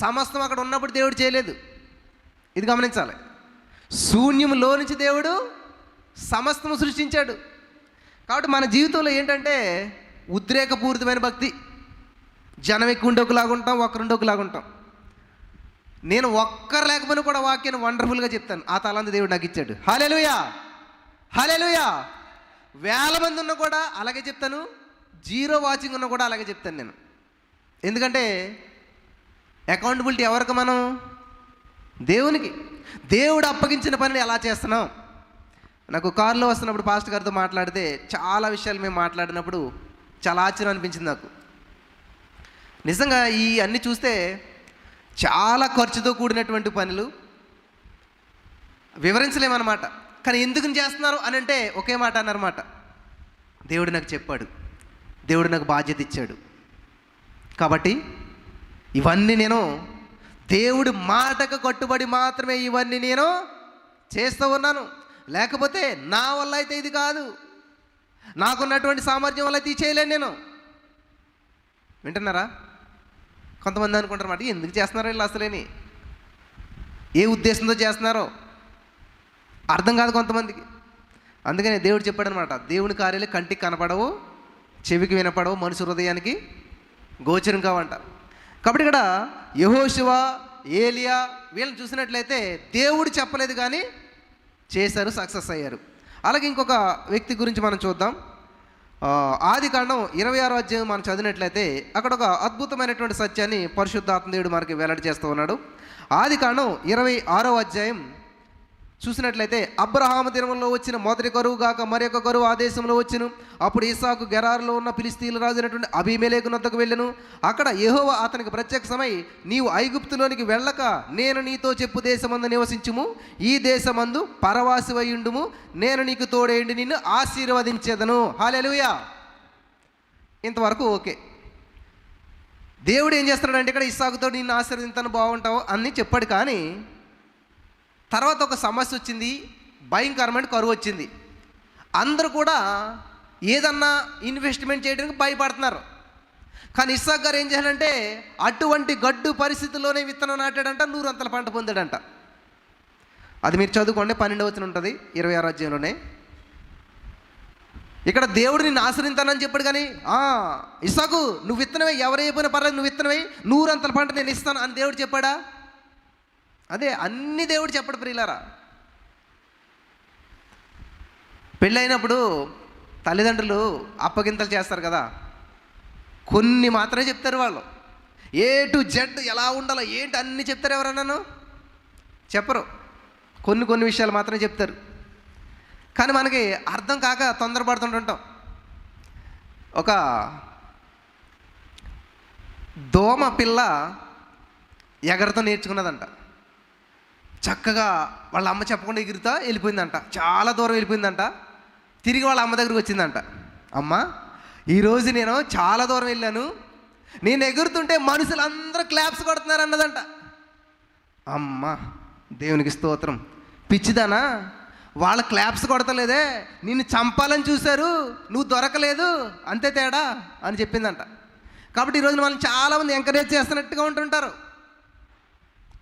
సమస్తం అక్కడ ఉన్నప్పుడు దేవుడు చేయలేదు. ఇది గమనించాలి. శూన్యంలో నుంచి దేవుడు సమస్తం సృష్టించాడు. కాబట్టి మన జీవితంలో ఏంటంటే ఉద్రేకపూరితమైన భక్తి. జనం ఎక్కువ ఉంటే ఒకలాగా ఉంటాం, ఒక్కరుంటే ఒకలాగా ఉంటాం. నేను ఒక్కరు లేకపోయినా కూడా వాక్యాన్ని వండర్ఫుల్గా చెప్తాను. ఆ తలాంత దేవుడు నాకు ఇచ్చాడు. హల్లెలూయా, హల్లెలూయా. 1000 మంది ఉన్నా కూడా అలాగే చెప్తాను, 0 వాచింగ్ ఉన్నా కూడా అలాగే చెప్తాను నేను. ఎందుకంటే అకౌంటబిలిటీ ఎవరికి? మనం దేవునికి. దేవుడు అప్పగించిన పనిని ఎలా చేస్తున్నాం? నాకు కారులో వస్తున్నప్పుడు పాస్టర్ గారితో మాట్లాడితే చాలా విషయాలు మేము మాట్లాడినప్పుడు చాలా ఆశ్చర్యం అనిపించింది నాకు. నిజంగా ఈ అన్నీ చూస్తే చాలా ఖర్చుతో కూడినటువంటి పనులు, వివరించలేమన్నమాట. కానీ ఎందుకు చేస్తున్నారు అని అంటే ఒకే మాట అన్నారన్నమాట, దేవుడు నాకు చెప్పాడు, దేవుడు నాకు బాధ్యత ఇచ్చాడు, కాబట్టి ఇవన్నీ నేను దేవుడి మాటకు కట్టుబడి మాత్రమే ఇవన్నీ నేను చేస్తూ ఉన్నాను. లేకపోతే నా వల్ల అయితే ఇది కాదు, నాకున్నటువంటి సామర్థ్యం వల్ల అయితే చేయలేను నేను. వింటున్నారా? కొంతమంది అనుకుంటారన్నమాట, ఎందుకు చేస్తున్నారో వీళ్ళు అసలేని, ఏ ఉద్దేశంతో చేస్తున్నారో అర్థం కాదు కొంతమందికి. అందుకని దేవుడు చెప్పాడనమాట, దేవుని కార్యాలు కంటికి కనపడవు, చెవికి వినపడవు, మనుషు హృదయానికి గోచరం కావంట. కాబట్టి ఇక్కడ యెహోషువ, ఏలియా వీళ్ళని చూసినట్లయితే దేవుడు చెప్పలేదు కానీ చేశారు, సక్సెస్ అయ్యారు. అలాగే ఇంకొక వ్యక్తి గురించి మనం చూద్దాం. ఆదికాండం 26వ అధ్యాయం మనం చదివినట్లయితే అక్కడ ఒక అద్భుతమైనటువంటి సత్యాన్ని పరిశుద్ధాత్మ దేవుడు మనకి వెల్లడి చేస్తూ ఉన్నాడు. ఆదికాండం 26వ అధ్యాయం చూసినట్లయితే, అబ్రహాము దినములలో వచ్చిన మొదటి కరువు గాక మరి ఒక కరువు ఆ దేశంలో వచ్చును. అప్పుడు ఇస్సాకు గెరారులో ఉన్న ఫిలిష్తీయుల రాజు అయినటువంటి అబీమెలెకు నొద్దకు వెళ్ళెను. అక్కడ యెహోవా అతనికి ప్రత్యక్షమై, నీవు ఐగుప్తులోనికి వెళ్ళక నేను నీతో చెప్పు దేశమందు నివసించుము, ఈ దేశమందు పరవాసివయుండుము, నేను నీకు తోడేండి నిన్ను ఆశీర్వదించేదను. హల్లెలూయా. ఇంతవరకు ఓకే. దేవుడు ఏం చేస్తున్నాడంటే ఇక్కడ ఇస్సాకుతో నిన్ను ఆశీర్వదింతాను, బాగుంటావు అని చెప్పాడు. కానీ తర్వాత ఒక సమస్య వచ్చింది, భయంకరమైన కరువు వచ్చింది. అందరూ కూడా ఏదన్నా ఇన్వెస్ట్మెంట్ చేయడానికి భయపడుతున్నారు. కానీ ఇస్సాకు గారు ఏం చేయాలంటే అటువంటి గడ్డు పరిస్థితుల్లోనే విత్తనం నాటాడంట, 100 అంతల పంట పొందాడంట. అది మీరు చదువుకోండి, 12వ వచనం ఉంటుంది 26వ అధ్యాయంలోనే. ఇక్కడ దేవుడు నిన్ను ఆశ్రయించానని చెప్పాడు. కానీ ఇస్సాకు నువ్వు విత్తనమే, ఎవరు అయిపోయినా పర్లేదు, నువ్వు విత్తనమే, 100 అంతల పంట నేను ఇస్తాను అని దేవుడు చెప్పాడా? అదే అన్ని దేవుడు చెప్పడు ప్రియులారా. పెళ్ళైనప్పుడు తల్లిదండ్రులు అప్పగింతలు చేస్తారు కదా, కొన్ని మాత్రమే చెప్తారు వాళ్ళు. ఏ టు జెడ్ ఎలా ఉండాలో ఏంటి అన్నీ చెప్తారు. ఎవరన్నాను చెప్పరు, కొన్ని విషయాలు మాత్రమే చెప్తారు. కానీ మనకి అర్థం కాక తొందరపడుతుంటుంటాం. ఒక దోమ పిల్ల ఎగరతో నేర్చుకున్నదంట. చక్కగా వాళ్ళ అమ్మ చెప్పకుండా ఎగురుతా వెళ్ళిపోయిందంట, చాలా దూరం వెళ్ళిపోయిందంట. తిరిగి వాళ్ళ అమ్మ దగ్గరికి వచ్చిందంట, అమ్మ ఈరోజు నేను చాలా దూరం వెళ్ళాను, నేను ఎగురుతుంటే మనుషులందరూ క్లాప్స్ కొడుతున్నారు అన్నదంట. అమ్మ దేవునికి స్తోత్రం, పిచ్చిదానా, వాళ్ళ క్లాప్స్ కొడతలేదే, నిన్ను చంపాలని చూశారు, నువ్వు దొరకలేదు, అంతే తేడా అని చెప్పిందంట. కాబట్టి ఈరోజు మనం చాలామంది ఎంకరేజ్ చేస్తున్నట్టుగా ఉంటుంటారు,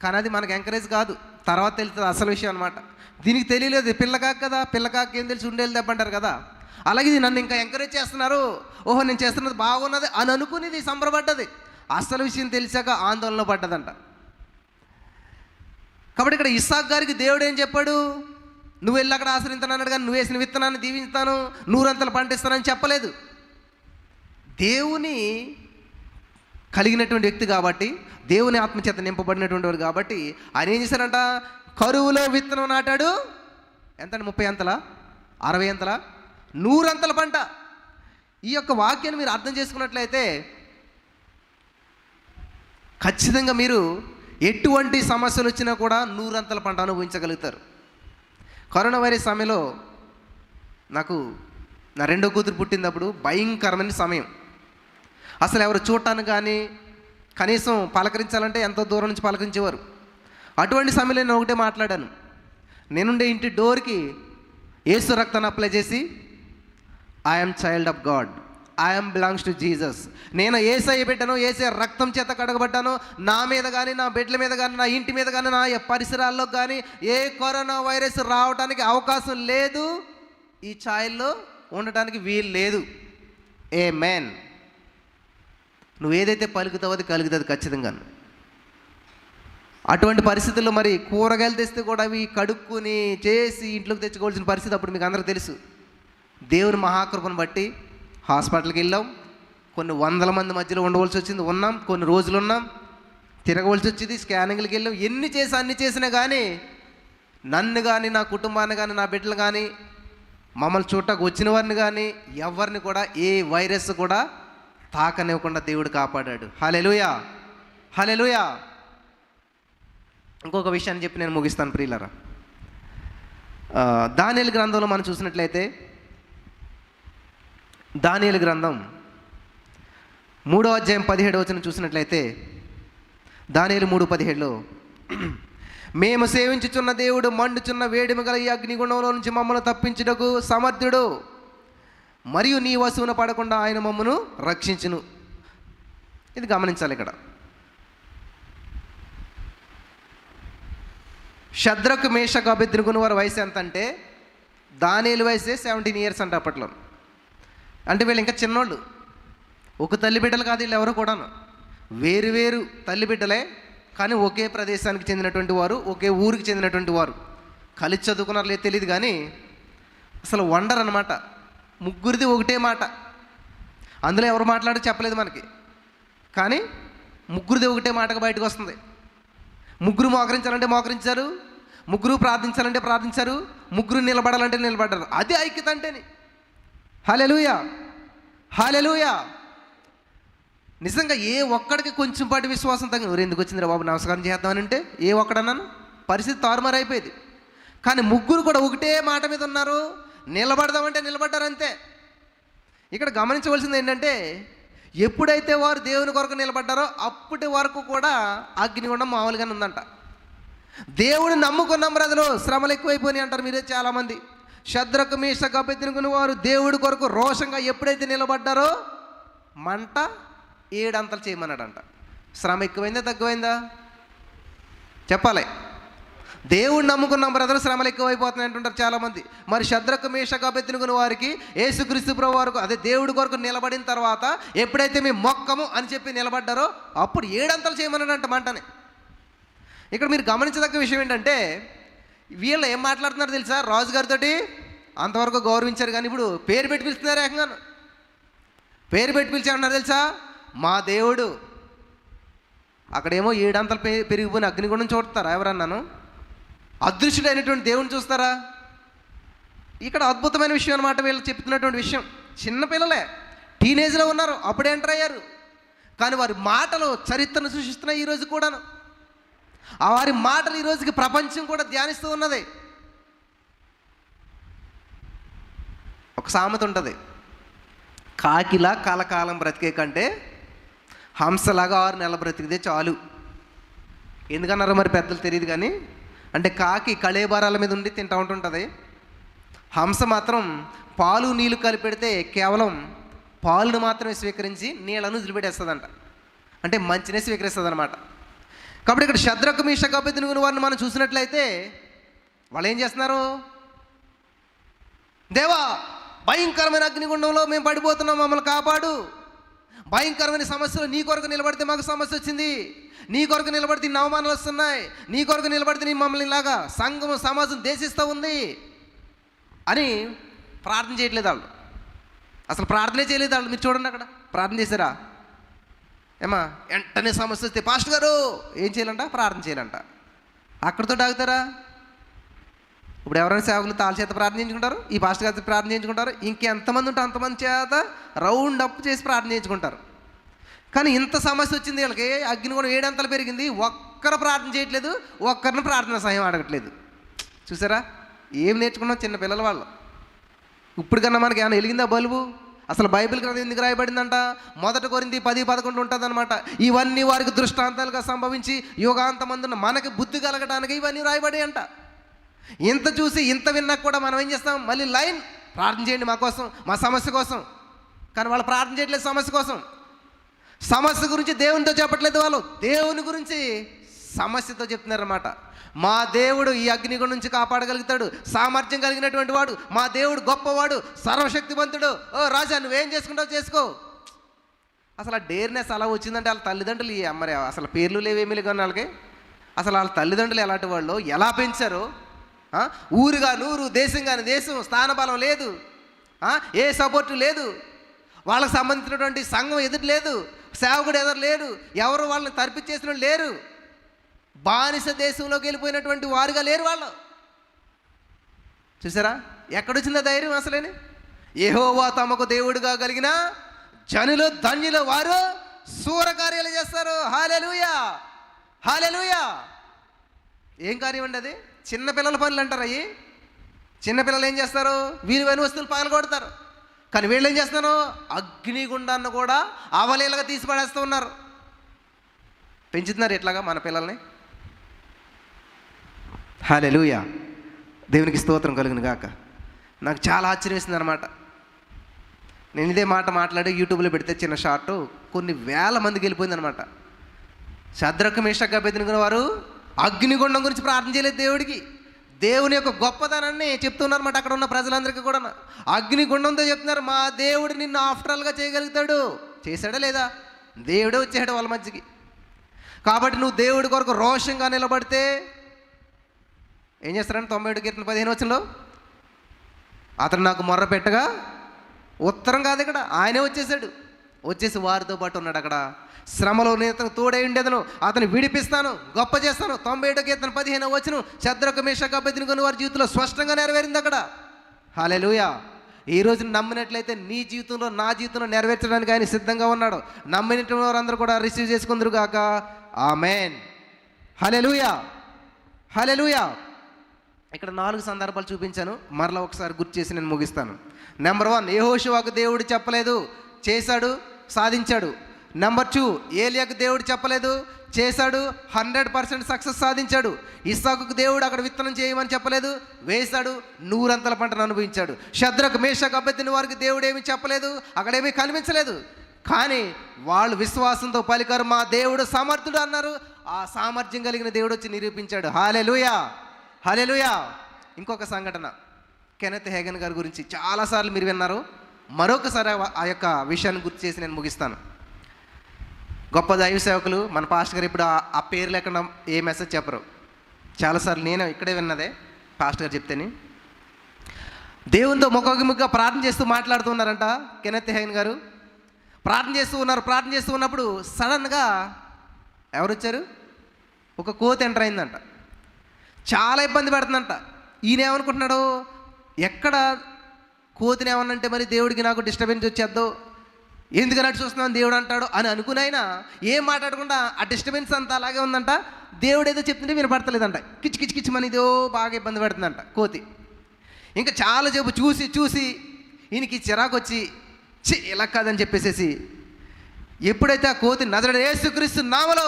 కానీ అది మనకు ఎంకరేజ్ కాదు, తర్వాత తెలుస్తుంది అసలు విషయం అనమాట. దీనికి తెలియలేదు, పిల్లకాకు కదా, పిల్లకాకు ఏం తెలిసి ఉండేది దెబ్బంటారు కదా. అలాగే ఇది నన్ను ఇంకా ఎంకరేజ్ చేస్తున్నారు, ఓహో నేను చేస్తున్నది బాగున్నది అని అనుకునేది సంబరపడ్డది, అసలు విషయం తెలిసాక ఆందోళన పడ్డదంట. కాబట్టి ఇక్కడ ఇస్సాకు గారికి దేవుడు ఏం చెప్పాడు, నువ్వు వెళ్ళి అక్కడ ఆశ్రయించాను అన్నాడు. కానీ నువ్వు వేసిన విత్తనాన్ని దీవిస్తాను, 100 అంతలు పంట ఇస్తానని చెప్పలేదు. దేవుని కలిగినటువంటి వ్యక్తి కాబట్టి, దేవుని ఆత్మచేత నింపబడినటువంటి వాడు కాబట్టి ఆయన ఏం చేశారంట, కరువులో విత్తనం నాటాడు. ఎంత? 30 అంతలా, 60 అంతలా, 100 అంతల పంట. ఈ యొక్క వాక్యాన్ని మీరు అర్థం చేసుకున్నట్లయితే ఖచ్చితంగా మీరు ఎటువంటి సమస్యలు వచ్చినా కూడా 100 అంతల పంట అనుభవించగలుగుతారు. కరోనా వైరస్ సమయంలో నాకు నా 2వ కూతురు పుట్టినప్పుడు భయంకరమైన సమయం. అసలు ఎవరు చూడటానికి కానీ కనీసం పలకరించాలంటే ఎంతో దూరం నుంచి పలకరించేవారు. అటువంటి సమయంలో నేను ఒకటే మాట్లాడాను, నేనుండే ఇంటి డోర్కి యేసు రక్తాన్ని అప్లై చేసి, I'm child of God, I'm belongs to Jesus, నేను యేసయ్య బిడ్డను, యేసయ్య రక్తం చేత కడగబడ్డాను, నా మీద కానీ నా బిడ్డల మీద కానీ నా ఇంటి మీద కానీ నా పరిసరాల్లో కానీ ఏ కరోనా వైరస్ రావడానికి అవకాశం లేదు, ఈ ఛాయల్లో ఉండటానికి వీలు లేదు. ఆమేన్. నువ్వు ఏదైతే పలుకుతావో అది కలుగుతుంది ఖచ్చితంగా. అటువంటి పరిస్థితుల్లో మరి కూరగాయలు తెస్తే కూడా అవి కడుక్కుని చేసి ఇంట్లోకి తెచ్చుకోవాల్సిన పరిస్థితి అప్పుడు మీకు అందరికీ తెలుసు. దేవుని మహాకృపను బట్టి హాస్పిటల్కి వెళ్ళాం, కొన్ని 100 మంది మధ్యలో ఉండవలసి వచ్చింది, ఉన్నాం, కొన్ని రోజులు ఉన్నాం, తిరగవలసి వచ్చింది, స్కానింగ్లకి వెళ్ళాం, అన్ని చేసినా కానీ నన్ను కానీ నా కుటుంబాన్ని కానీ నా బిడ్డలు కానీ మమ్మల్ని చూడటానికి వచ్చిన వారిని కానీ ఎవరిని కూడా ఏ వైరస్ కూడా తాకనివ్వకుండా దేవుడు కాపాడాడు. హల్లెలూయా, హల్లెలూయా. ఇంకొక విషయాన్ని చెప్పి నేను ముగిస్తాను ప్రియులారా. దానియేలు గ్రంథంలో మనం చూసినట్లయితే, దానియేలు గ్రంథం 3వ అధ్యాయం 17వ వచనం చూసినట్లయితే, దానియేలు 3:17లో, మేము సేవించుచున్న దేవుడు మండుచున్న వేడిమి గల ఈ అగ్నిగుండంలో నుంచి మమ్మల్ని తప్పించుటకు సమర్థుడు, మరియు నీ వశమున పడకుండా ఆయన మమ్మను రక్షించును. ఇది గమనించాలి. ఇక్కడ షద్రకు మేషకు అబేద్నెగోను వారి వయసు ఎంత అంటే, దానియేలు వయసే 17 years అంట అప్పట్లో. అంటే వీళ్ళు ఇంకా చిన్నోళ్ళు, ఒక తల్లి బిడ్డలు కాదు వీళ్ళు ఎవరు కూడాను, వేరు వేరు తల్లి బిడ్డలే, కానీ ఒకే ప్రదేశానికి చెందినటువంటి వారు, ఒకే ఊరికి చెందినటువంటి వారు. కలిసి చదువుకున్నారు లేదు తెలియదు, కానీ అసలు వండర్ అనమాట. ముగ్గురిది ఒకటే మాట, అందులో ఎవరు మాట్లాడో చెప్పలేదు మనకి, కానీ ముగ్గురిది ఒకటే మాటగా బయటకు వస్తుంది. ముగ్గురు మోకరించాలంటే మోకరించారు, ముగ్గురు ప్రార్థించాలంటే ప్రార్థించారు, ముగ్గురు నిలబడాలంటే నిలబడ్డారు. అది ఐక్యత అంటేని. హల్లెలూయా, హల్లెలూయా. నిజంగా ఏ ఒక్కడికి కొంచెం పాటి విశ్వాసం తగ్గి ఎందుకు వచ్చిందిరా బాబు నమస్కారం చేద్దామని అంటే ఏ ఒక్కడన్నాను, పరిస్థితి తారుమారైపోయేది. కానీ ముగ్గురు కూడా ఒకటే మాట మీద ఉన్నారు, నిలబడదామంటే నిలబడ్డారు అంతే. ఇక్కడ గమనించవలసింది ఏంటంటే, ఎప్పుడైతే వారు దేవుని కొరకు నిలబడ్డారో అప్పటి వరకు కూడా అగ్నిగుండం మామూలుగానే ఉందంట. దేవుని నమ్ముకున్నాం బ్రదరు, శ్రమలు ఎక్కువైపోయినాయి అంటారు మీరే చాలామంది. షద్రకు మేషకు అబేద్నెగోను వారు దేవుడి కొరకు రోషంగా ఎప్పుడైతే నిలబడ్డారో మంట 7 అంతలు చేయమన్నాడంట. శ్రమ ఎక్కువైందా తక్కువైందా చెప్పాలి. దేవుడు నమ్ముకున్నాం బ్రదర్, శ్రమలు ఎక్కువైపోతున్నాయి అంటుంటారు చాలామంది. మరి షద్రకు మేషకు అబేద్నెగోను వారికి యేసుక్రీస్తు ప్రభువు వారికి అదే దేవుడి కొరకు నిలబడిన తర్వాత ఎప్పుడైతే మేము మొక్కము అని చెప్పి నిలబడ్డారో అప్పుడు 7 అంతలు చేయమన్నాడంట మంటని. ఇక్కడ మీరు గమనించదగ్గ విషయం ఏంటంటే, వీళ్ళు ఏం మాట్లాడుతున్నారు తెలుసా, రాజుగారితో అంతవరకు గౌరవించారు, కానీ ఇప్పుడు పేరు పెట్టి పిలుస్తున్నారు. ఏకంగా పేరు పెట్టి పిలిచామన్నారు తెలుసా, మా దేవుడు. అక్కడేమో 7 అంతలు పెరిగిపోయిన అగ్నిగుండం చూడతారా ఎవరన్నాను? అదృశ్యుడైనటువంటి దేవుని చూస్తారా? ఇక్కడ అద్భుతమైన విషయం అనమాట వీళ్ళు చెప్తున్నటువంటి విషయం. చిన్నపిల్లలే, టీనేజ్లో ఉన్నారు, అప్పుడే ఎంటర్ అయ్యారు, కానీ వారి మాటలు చరిత్రను సృష్టిస్తున్నాయి ఈరోజు కూడాను. ఆ వారి మాటలు ఈరోజుకి ప్రపంచం కూడా ధ్యానిస్తూ ఉన్నది. ఒక సామెత ఉంటుంది, కాకిలా కలకాలం బ్రతికే కంటే హంసలాగా 6 నెలలు బ్రతికితే చాలు. ఎందుకన్నారో మరి పెద్దలు తెలియదు, కానీ అంటే కాకి కళేబారాల మీద ఉండి తింటూ ఉంటుంటుంది, హంస మాత్రం పాలు నీళ్ళు కలిపెడితే కేవలం పాలును మాత్రమే స్వీకరించి నీళ్ళను వదిలిపెట్టేస్తుందంట. అంటే మంచినే స్వీకరిస్తుంది అనమాట. కాబట్టి ఇక్కడ షద్రకు మేషకు అబేద్నెగోను వారిని మనం చూసినట్లయితే వాళ్ళు ఏం చేస్తున్నారు, దేవా భయంకరమైన అగ్నిగుండంలో మేము పడిపోతున్నాం, మమ్మల్ని కాపాడు, భయంకరమైన సమస్యలు, నీ కొరకు నిలబడితే మాకు సమస్య వచ్చింది, నీ కొరకు నిలబడితే ఇన్ని అవమానాలు వస్తున్నాయి, నీ కొరకు నిలబడితే నీ మమ్మల్ని ఇలాగా సంఘం సమాజం దేశిస్తూ ఉంది అని ప్రార్థన చేయట్లేదు వాళ్ళు. అసలు ప్రార్థనే చేయలేదు వాళ్ళు. మీరు చూడండి, అక్కడ ప్రార్థన చేశారా ఏమా? వెంటనే సమస్య వస్తే పాస్టర్ గారు ఏం చేయాలంట, ప్రార్థన చేయాలంట. అక్కడితో ఆగుతారా? ఇప్పుడు ఎవరైనా సేవకులు తాళ్ళ చేత ప్రార్థన చేయించుకుంటారు, ఈ పాస్టర్ గారితో ప్రార్థన చేయించుకుంటారు, ఇంకెంతమంది ఉంటే అంతమంది చేత రౌండ్ అప్ చేసి ప్రార్థన చేయించుకుంటారు. కానీ ఇంత సమస్య వచ్చింది వీళ్ళకి, అగ్నిగుండం 7 అంతలు పెరిగింది, ఒక్కరు ప్రార్థన చేయట్లేదు, ఒక్కరిని ప్రార్థన సహాయం అడగట్లేదు. చూసారా ఏం నేర్చుకున్నాం చిన్న పిల్లల వాళ్ళు. ఇప్పుడు కన్నా మనకి ఏమైనా వెలిగిందా బల్బు? అసలు బైబిల్ గ్రంథం ఎందుకు రాయబడిందంట? 1 కొరింథీ 10:11 ఉంటుంది అనమాట. ఇవన్నీ వారికి దృష్టాంతాలుగా సంభవించి యుగాంతమందున్న మనకి బుద్ధి కలగడానికి ఇవన్నీ రాయబడి అంట. ఇంత చూసి ఇంత విన్నా కూడా మనం ఏం చేస్తాం, మళ్ళీ లైన్ ప్రార్థన చేయండి మా కోసం, మా సమస్య కోసం. కానీ వాళ్ళు ప్రార్థన చేయట్లేదు సమస్య కోసం. సమస్య గురించి దేవునితో చెప్పట్లేదు, వాళ్ళు దేవుని గురించి సమస్యతో చెప్తున్నారన్నమాట. మా దేవుడు ఈ అగ్నిగుండం నుంచి కాపాడగలుగుతాడు, సామర్థ్యం కలిగినటువంటి వాడు, మా దేవుడు గొప్పవాడు, సర్వశక్తివంతుడు. ఓ రాజా నువ్వేం చేసుకుంటావు చేసుకో. అసలు ఆ డేర్నెస్ అలా వచ్చిందంటే వాళ్ళ తల్లిదండ్రులు మరి అసలు పేర్లు లేవేమీ లేవు వాళ్ళకి. అసలు వాళ్ళ తల్లిదండ్రులు ఎలాంటి వాళ్ళు, ఎలా పెంచారు? ఊరుగా నూరు, దేశం కానీ దేశం, స్థానబలం లేదు, ఏ సపోర్టు లేదు, వాళ్ళకి సంబంధించినటువంటి సంఘం ఎదురు లేదు, సేవకుడు ఎదురు లేడు, ఎవరు వాళ్ళని తర్పిచ్చేసిన లేరు, బానిస దేశంలోకి వెళ్ళిపోయినటువంటి వారుగా లేరు వాళ్ళు. చూసారా ఎక్కడొచ్చిందా ధైర్యం అసలేని? యెహోవా తమకు దేవుడుగా కలిగిన జనులు ధన్యులు, వారు శూరకార్యాలు చేస్తారు. హల్లెలూయా, హల్లెలూయా. ఏం కార్యం అండి అది? చిన్నపిల్లల పనులు అంటారు అయ్యి. చిన్నపిల్లలు ఏం చేస్తారు? విలువైన వస్తువులు పగలగొడతారు. కానీ వీళ్ళు ఏం చేస్తున్నారు? అగ్నిగుండాన్ని కూడా అవలీలగా తీసి పడేస్తూ ఉన్నారు. పెంచుతున్నారు ఎట్లాగా మన పిల్లల్ని. హల్లెలూయా, దేవునికి స్తోత్రం కలుగును గాక. నాకు చాలా ఆశ్చర్యం వేసింది అనమాట. నేను ఇదే మాట మాట్లాడి యూట్యూబ్లో పెడితే చిన్న షార్ట్ కొన్ని వేల మందికి వెళ్ళిపోయింది అనమాట. శద్రకు మేషకు అబేద్నెగో వారు అగ్నిగుండం గురించి ప్రార్థన చేయలేదు దేవుడికి. దేవుని యొక్క గొప్పతనాన్ని చెప్తున్నారన్నమాట అక్కడ ఉన్న ప్రజలందరికీ కూడా. అగ్నిగుండంతో చెప్తున్నారు, మా దేవుడు నిన్ను ఆఫ్టరాల్గా చేయగలుగుతాడు. చేశాడా లేదా? దేవుడే వచ్చాడు వాళ్ళ మధ్యకి. కాబట్టి నువ్వు దేవుడి కొరకు రోషంగా నిలబడితే ఏం చేస్తారంటే 97 కీర్తన 15 వచనంలో, అతను నాకు మొర్ర పెట్టగా ఉత్తరం కాదు ఇక్కడ, ఆయనే వచ్చేసాడు. వచ్చేసి వారితో పాటు ఉన్నాడు అక్కడ. శ్రమలో నేను అతను తోడై ఉండేదను, అతను విడిపిస్తాను, గొప్ప చేస్తాను. 97 కీర్తన 15 వచనం శద్రకు మేషకు అబేద్నెగో వారి జీవితంలో స్పష్టంగా నెరవేరింది అక్కడ. హల్లెలూయా. ఈ రోజు నమ్మినట్లయితే నీ జీవితంలో, నా జీవితంలో నెరవేర్చడానికి ఆయన సిద్ధంగా ఉన్నాడు. నమ్మిన వారందరూ కూడా రిసీవ్ చేసుకుందరు గాక. ఆమేన్. హల్లెలూయా, హల్లెలూయా. ఇక్కడ 4 సందర్భాలు చూపించాను, మరలా ఒకసారి గుర్తు చేసి నేను ముగిస్తాను. నెంబర్ 1, యెహోషువకు దేవుడు చెప్పలేదు, చేశాడు, సాధించాడు. నెంబర్ 2, ఏలియాకు దేవుడు చెప్పలేదు, చేశాడు, 100% సక్సెస్ సాధించాడు. ఇస్సాకుకు దేవుడు అక్కడ విత్తనం చేయమని చెప్పలేదు, వేశాడు, 100 పంటను అనుభవించాడు. శద్రకు మేషకు అబేద్నెగో వారికి దేవుడు ఏమీ చెప్పలేదు, అక్కడేమీ కనిపించలేదు. కానీ వాళ్ళు విశ్వాసంతో పలికారు, మా దేవుడు సమర్థుడు అన్నారు. ఆ సామర్థ్యం కలిగిన దేవుడు వచ్చి నిరూపించాడు. హల్లెలూయా, హల్లెలూయా. ఇంకొక సంఘటన కెనెత్ హేగన్ గారి గురించి చాలాసార్లు మీరు విన్నారు. మరొకసారి ఆ యొక్క విషయాన్ని గుర్తు చేసి నేను ముగిస్తాను. గొప్ప దైవ సేవకులు మన పాస్టర్ గారు ఇప్పుడు ఆ పేరు లేకుండా ఏ మెసేజ్ చెప్పరు. చాలాసార్లు నేను ఇక్కడే విన్నదే పాస్టర్ గారు చెప్తేనే. దేవునితో ముఖాముఖిగా ప్రార్థన చేస్తూ మాట్లాడుతున్నారంట కెనెత్ హేగన్ గారు. ప్రార్థన చేస్తూ ఉన్నప్పుడు సడన్గా ఎవరు వచ్చారు? ఒక కోతి ఎంటర్ అయిందంట. చాలా ఇబ్బంది పడుతుందంట. ఈయన ఏమనుకుంటున్నాడు, ఎక్కడ కోతిని ఏమన్నంటే మరి దేవుడికి నాకు డిస్టర్బెన్స్ వచ్చేద్దో, ఎందుకు అన్నట్టు చూస్తున్నాను దేవుడు అంటాడు అని అనుకునైనా ఏం మాట్లాడకుండా ఆ డిస్టర్బెన్స్ అంతా అలాగే ఉందంట. దేవుడు ఏదో చెప్తుంటే వినపడతలేదంట. కిచ్ మనిదో బాగా ఇబ్బంది పెడుతుందంట కోతి. ఇంకా చాలా సేపు చూసి ఈయనకి చిరాకు వచ్చి ఇలా కాదని చెప్పేసేసి, ఎప్పుడైతే ఆ కోతి నజరేయుడైన యేసుక్రీస్తు నామములో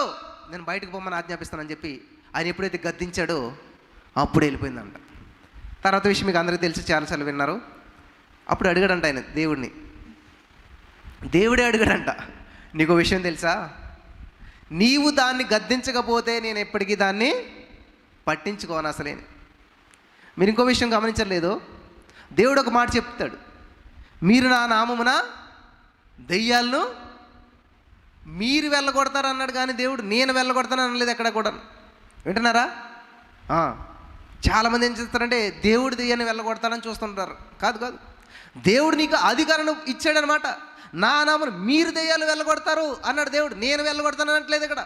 నేను బయటకు పోమని ఆజ్ఞాపిస్తానని చెప్పి ఆయన ఎప్పుడైతే గద్దించాడో అప్పుడు వెళ్ళిపోయిందంట. తర్వాత విషయం మీకు అందరికీ తెలిసి చాలాసార్లు విన్నారు. అప్పుడు అడిగాడంట ఆయన దేవుడే అడిగాడంట, నీకు విషయం తెలుసా, నీవు దాన్ని గద్దించకపోతే నేను ఎప్పటికీ దాన్ని పట్టించుకోను అసలేని. మీరు ఇంకో విషయం గమనించలేదు, దేవుడు ఒక మాట చెప్తాడు, మీరు నా నామమున దెయ్యాలను మీరు వెళ్ళగొడతారు అన్నాడు. కానీ దేవుడు నేను వెళ్ళగొడతాను అనలేదు ఎక్కడ కూడా. వింటున్నారా? చాలామంది ఏం చేస్తారంటే దేవుడు దెయ్యాన్ని వెళ్ళగొడతాడని చూస్తుంటారు. కాదు, దేవుడు నీకు అధికారం ఇచ్చాడనమాట. నా నామను మీరు దెయ్యాలు వెళ్ళగొడతారు అన్నాడు దేవుడు, నేను వెళ్ళగొడతాను అనట్లేదు ఇక్కడ.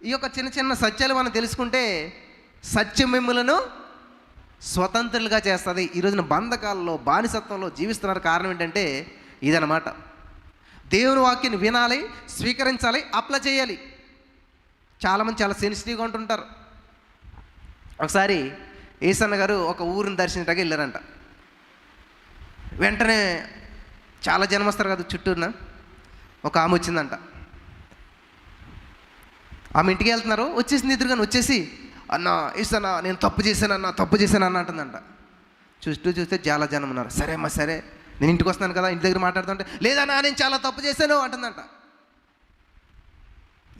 ఈ యొక్క చిన్న సత్యాలు మనం తెలుసుకుంటే సత్యం మిమ్ములను స్వతంత్రులుగా చేస్తుంది. ఈ రోజున బంధకాలలో, బానిసత్వంలో జీవిస్తున్నారు. కారణం ఏంటంటే ఇదనమాట. దేవుని వాక్యాన్ని వినాలి, స్వీకరించాలి, అప్లై చేయాలి. చాలామంది చాలా సెన్సిటివ్గా ఉంటుంటారు. ఒకసారి ఏసన్న గారు ఒక ఊరిని దర్శించడానికి వెళ్ళారంట. వెంటనే చాలా జనం వస్తారు కదా చుట్టూన. ఒక ఆమె వచ్చిందంట. ఆమె ఇంటికి వెళ్తున్నారు, వచ్చేసింది ఎదురుగానే. వచ్చేసి అన్న ఏసన్న నేను తప్పు చేశానన్న అంటుందంట. చూస్తే చాలా జనం ఉన్నారు. సరే అమ్మా సరే, నేను ఇంటికి వస్తున్నాను కదా, ఇంటి దగ్గర మాట్లాడుతుంటే లేదన్నా నేను చాలా తప్పు చేశాను అంటుందంట.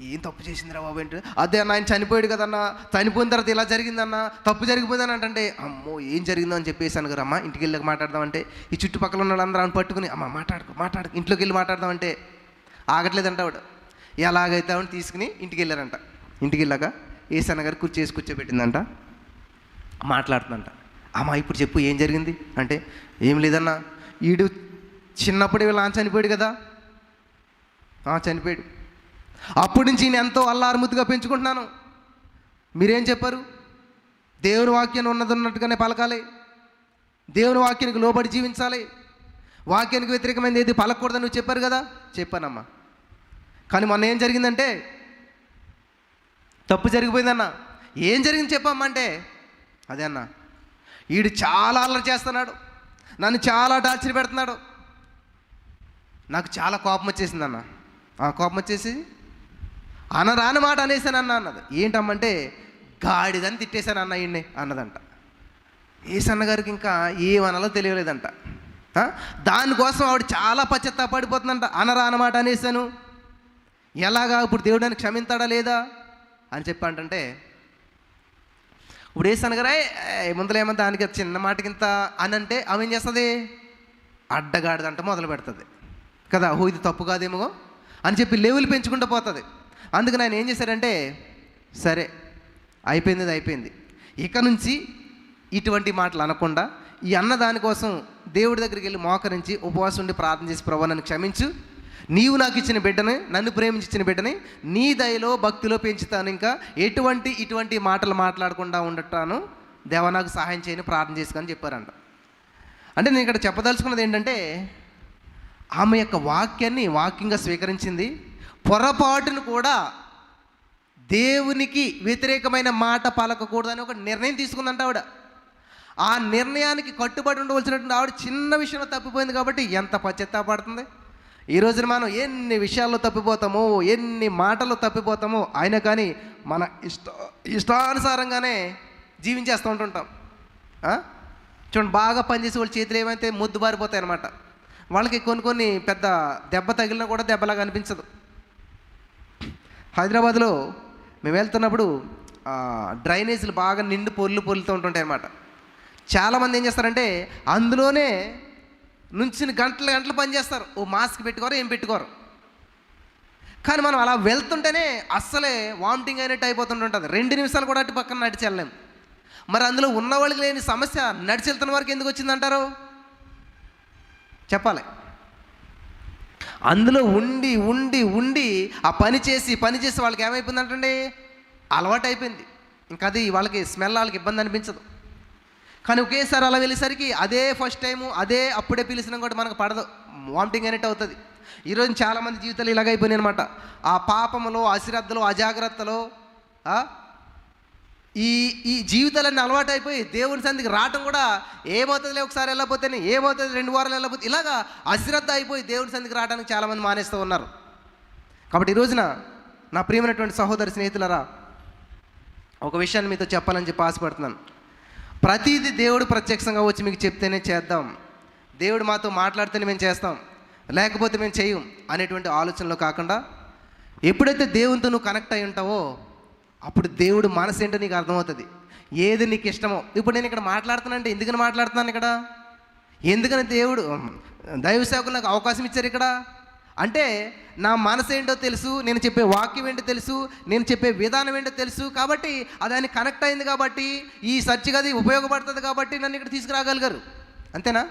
ఏం తప్పు చేసిందిరా బాబు ఏంటి? అదే అన్న ఆయన చనిపోయాడు కదన్నా, చనిపోయిన తర్వాత ఇలా జరిగిందన్న, తప్పు జరిగిపోయిందని అంటే అమ్మో ఏం జరిగిందో అని చెప్పేసి అనగారు. అమ్మ ఇంటికి వెళ్ళి మాట్లాడదామంటే ఈ చుట్టుపక్కల ఉన్న వాళ్ళందరూ అని పట్టుకుని అమ్మ మాట్లాడు ఇంట్లోకి వెళ్ళి మాట్లాడదామంటే ఆగట్లేదంట ఆవిడ. ఎలాగైతే ఆవిడ తీసుకుని ఇంటికి వెళ్ళారంట. ఇంటికి వెళ్ళాక ఏసన్న గారు కూర్చోబెట్టిందంట. మాట్లాడుతుందంట. అమ్మ ఇప్పుడు చెప్పు ఏం జరిగింది అంటే, ఏం లేదన్నా వీడు చిన్నప్పుడు వీళ్ళ చనిపోయాడు కదా. చనిపోయాడు. అప్పటి నుంచి నేను ఎంతో అల్లారుముద్దుగా పెంచుకుంటున్నాను. మీరేం చెప్పారు? దేవుని వాక్యాన్ని ఉన్నట్టుగానే పలకాలి, దేవుని వాక్యానికి లోబడి జీవించాలి, వాక్యానికి వ్యతిరేకమైనది ఏది పలకూడదని నువ్వు చెప్పారు కదా. చెప్పానమ్మా. కానీ మొన్న ఏం జరిగిందంటే తప్పు జరిగిపోయిందన్న. ఏం జరిగింది చెప్పమ్మా అంటే, అదే అన్న, వీడు చాలా అల్లరి చేస్తున్నాడు, నన్ను చాలా టార్చర్ పెడుతున్నాడు. నాకు చాలా కోపం వచ్చేసిందన్న. ఆ కోపం వచ్చేసి అనరాని మాట అనేసానన్న అన్నది. ఏంటమ్మంటే గాడిదని తిట్టేశానన్న ఈయన్ని అన్నదంట. ఏసన్న గారికి ఇంకా ఏమనాలో తెలియలేదంట. దానికోసం ఆవిడ చాలా పశ్చాత్తాపడిపోతుందంట. అనరాని మాట అనేసాను, ఎలాగా ఇప్పుడు దేవుడు అని క్షమించాడా లేదా అని చెప్పి అంటే, ఇప్పుడు ఏసన్న గారే ముందులేమో దానికి చిన్న మాటకింత అని అంటే ఆమె ఏం చేస్తుంది, అడ్డగాడిదంట మొదలు పెడుతుంది కదా. ఇది తప్పు కాదేమో అని చెప్పి లెవెల్ పెంచుకుంటూ పోతుంది. అందుకని ఆయన ఏం చేశారంటే, సరే అయిపోయింది అయిపోయింది, ఇక నుంచి ఇటువంటి మాటలు అనకుండా ఈ అన్న దానికోసం దేవుడి దగ్గరికి వెళ్ళి మోకరించి ఉపవాసం ఉండి ప్రార్థన చేసి, ప్రభువా నన్ను క్షమించు, నీవు నాకు ఇచ్చిన బిడ్డని, నన్ను ప్రేమించిన బిడ్డని నీ దయలో భక్తిలో పెంచుతాను, ఇంకా ఇటువంటి మాటలు మాట్లాడకుండా ఉండటాను, దేవా నాకు సహాయం చేయని ప్రార్థన చేసుకొని చెప్పారంట. అంటే నేను ఇక్కడ చెప్పదలుచుకున్నది ఏంటంటే, ఆమె యొక్క వాక్యాన్ని వాక్యంగా స్వీకరించింది. పొరపాటును కూడా దేవునికి వ్యతిరేకమైన మాట పలకకూడదని ఒక నిర్ణయం తీసుకుందంట ఆవిడ. ఆ నిర్ణయానికి కట్టుబడి ఉండవలసినటువంటి ఆవిడ చిన్న విషయంలో తప్పిపోయింది కాబట్టి ఎంత పశ్చాత్తాపడుతుంది. ఈ రోజున మనం ఎన్ని విషయాల్లో తప్పిపోతామో, ఎన్ని మాటలు తప్పిపోతామో, అయినా కానీ మన ఇష్టానుసారంగానే జీవించేస్తూ ఉంటుంటాం. చూడండి, బాగా పనిచేసే వాళ్ళ చేతులు ఏమైతే ముద్దు బారిపోతాయి అన్నమాట. వాళ్ళకి కొన్ని పెద్ద దెబ్బ తగిలినా కూడా దెబ్బలాగా అనిపించదు. హైదరాబాద్లో మేము వెళ్తున్నప్పుడు డ్రైనేజీలు బాగా నిండు పొర్లుతూ ఉంటుంటాయి అన్నమాట. చాలామంది ఏం చేస్తారంటే అందులోనే నుంచి గంటలు పనిచేస్తారు. ఓ మాస్క్ పెట్టుకోరు, ఏం పెట్టుకోరు. కానీ మనం అలా వెళ్తుంటేనే అస్సలే వామిటింగ్ అయినట్టు అయిపోతుంటుంటుంది. 2 నిమిషాలు కూడా అటు పక్కన నడిచి వెళ్ళలేము. మరి అందులో ఉన్నవాళ్ళకి లేని సమస్య నడిచి వెళ్తున్న వరకు ఎందుకు వచ్చిందంటారు చెప్పాలి. అందులో ఉండి ఉండి ఉండి ఆ పని చేసి వాళ్ళకి ఏమైపోయిందంటండి, అలవాటు అయిపోయింది. ఇంకా అది వాళ్ళకి స్మెల్, వాళ్ళకి ఇబ్బంది అనిపించదు. కానీ ఒకేసారి అలా వెళ్ళేసరికి అదే ఫస్ట్ టైము, అదే అప్పుడే పిలిచినా కూడా మనకు పడదు, వామిటింగ్ అయినట్టు అవుతుంది. ఈరోజు చాలామంది జీవితాలు ఇలాగైపోయినాయి అనమాట. ఆ పాపములో, అశ్రద్ధలో, అజాగ్రత్తలో ఈ జీవితాలన్నీ అలవాటు అయిపోయి దేవుని సన్నిధికి రావటం కూడా ఏమవుతుందిలే, ఒకసారి వెళ్ళకపోతేనే, ఏమవుతుంది 2 వారాలు వెళ్ళకపోతే, ఇలాగా అశ్రద్ధ అయిపోయి దేవుని సన్నిధికి రావడానికి చాలామంది మానేస్తూ ఉన్నారు. కాబట్టి ఈ రోజున నా ప్రియమైనటువంటి సహోదరి స్నేహితులరా, ఒక విషయాన్ని మీతో చెప్పాలని చెప్పి ఆశపడుతున్నాను. ప్రతిదీ దేవుడు ప్రత్యక్షంగా వచ్చి మీకు చెప్తేనే చేద్దాం, దేవుడు మాతో మాట్లాడితేనే మేము చేస్తాం, లేకపోతే మేము చేయం అనేటువంటి ఆలోచనలో కాకుండా, ఎప్పుడైతే దేవునితో నువ్వు కనెక్ట్ అయి ఉంటావో అప్పుడు దేవుడు మనసు ఏంటో నీకు అర్థమవుతుంది, ఏది నీకు ఇష్టమో. ఇప్పుడు నేను ఇక్కడ మాట్లాడుతున్నానంటే ఎందుకని మాట్లాడుతున్నాను ఇక్కడ, ఎందుకని దేవుడు దైవ సేవకులు నాకు అవకాశం ఇచ్చారు ఇక్కడ అంటే, నా మనసు ఏంటో తెలుసు, నేను చెప్పే వాక్యం ఏంటో తెలుసు, నేను చెప్పే విధానం ఏంటో తెలుసు. కాబట్టి అదాన్ని కనెక్ట్ అయింది కాబట్టి, ఈ సర్చ్ అది ఉపయోగపడుతుంది కాబట్టి నన్ను ఇక్కడ తీసుకురాగలిగారు. అంతేనా?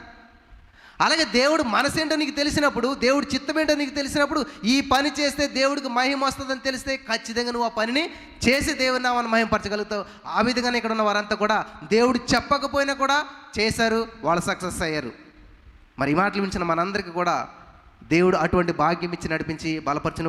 అలాగే దేవుడు మనసు ఏంటో నీకు తెలిసినప్పుడు, దేవుడు చిత్తం ఏంటో నీకు తెలిసినప్పుడు, ఈ పని చేస్తే దేవుడికి మహిమ వస్తుందని తెలిస్తే ఖచ్చితంగా నువ్వు ఆ పనిని చేసి దేవుని నామాన్ని మహిమపరచగలుగుతావు. ఆ విధంగానే ఇక్కడ ఉన్న వారంతా కూడా దేవుడు చెప్పకపోయినా కూడా చేశారు, వాళ్ళు సక్సెస్ అయ్యారు. మరి ఈ మాటలు మించిన మనందరికీ కూడా దేవుడు అటువంటి భాగ్యం ఇచ్చి నడిపించి బలపరచును.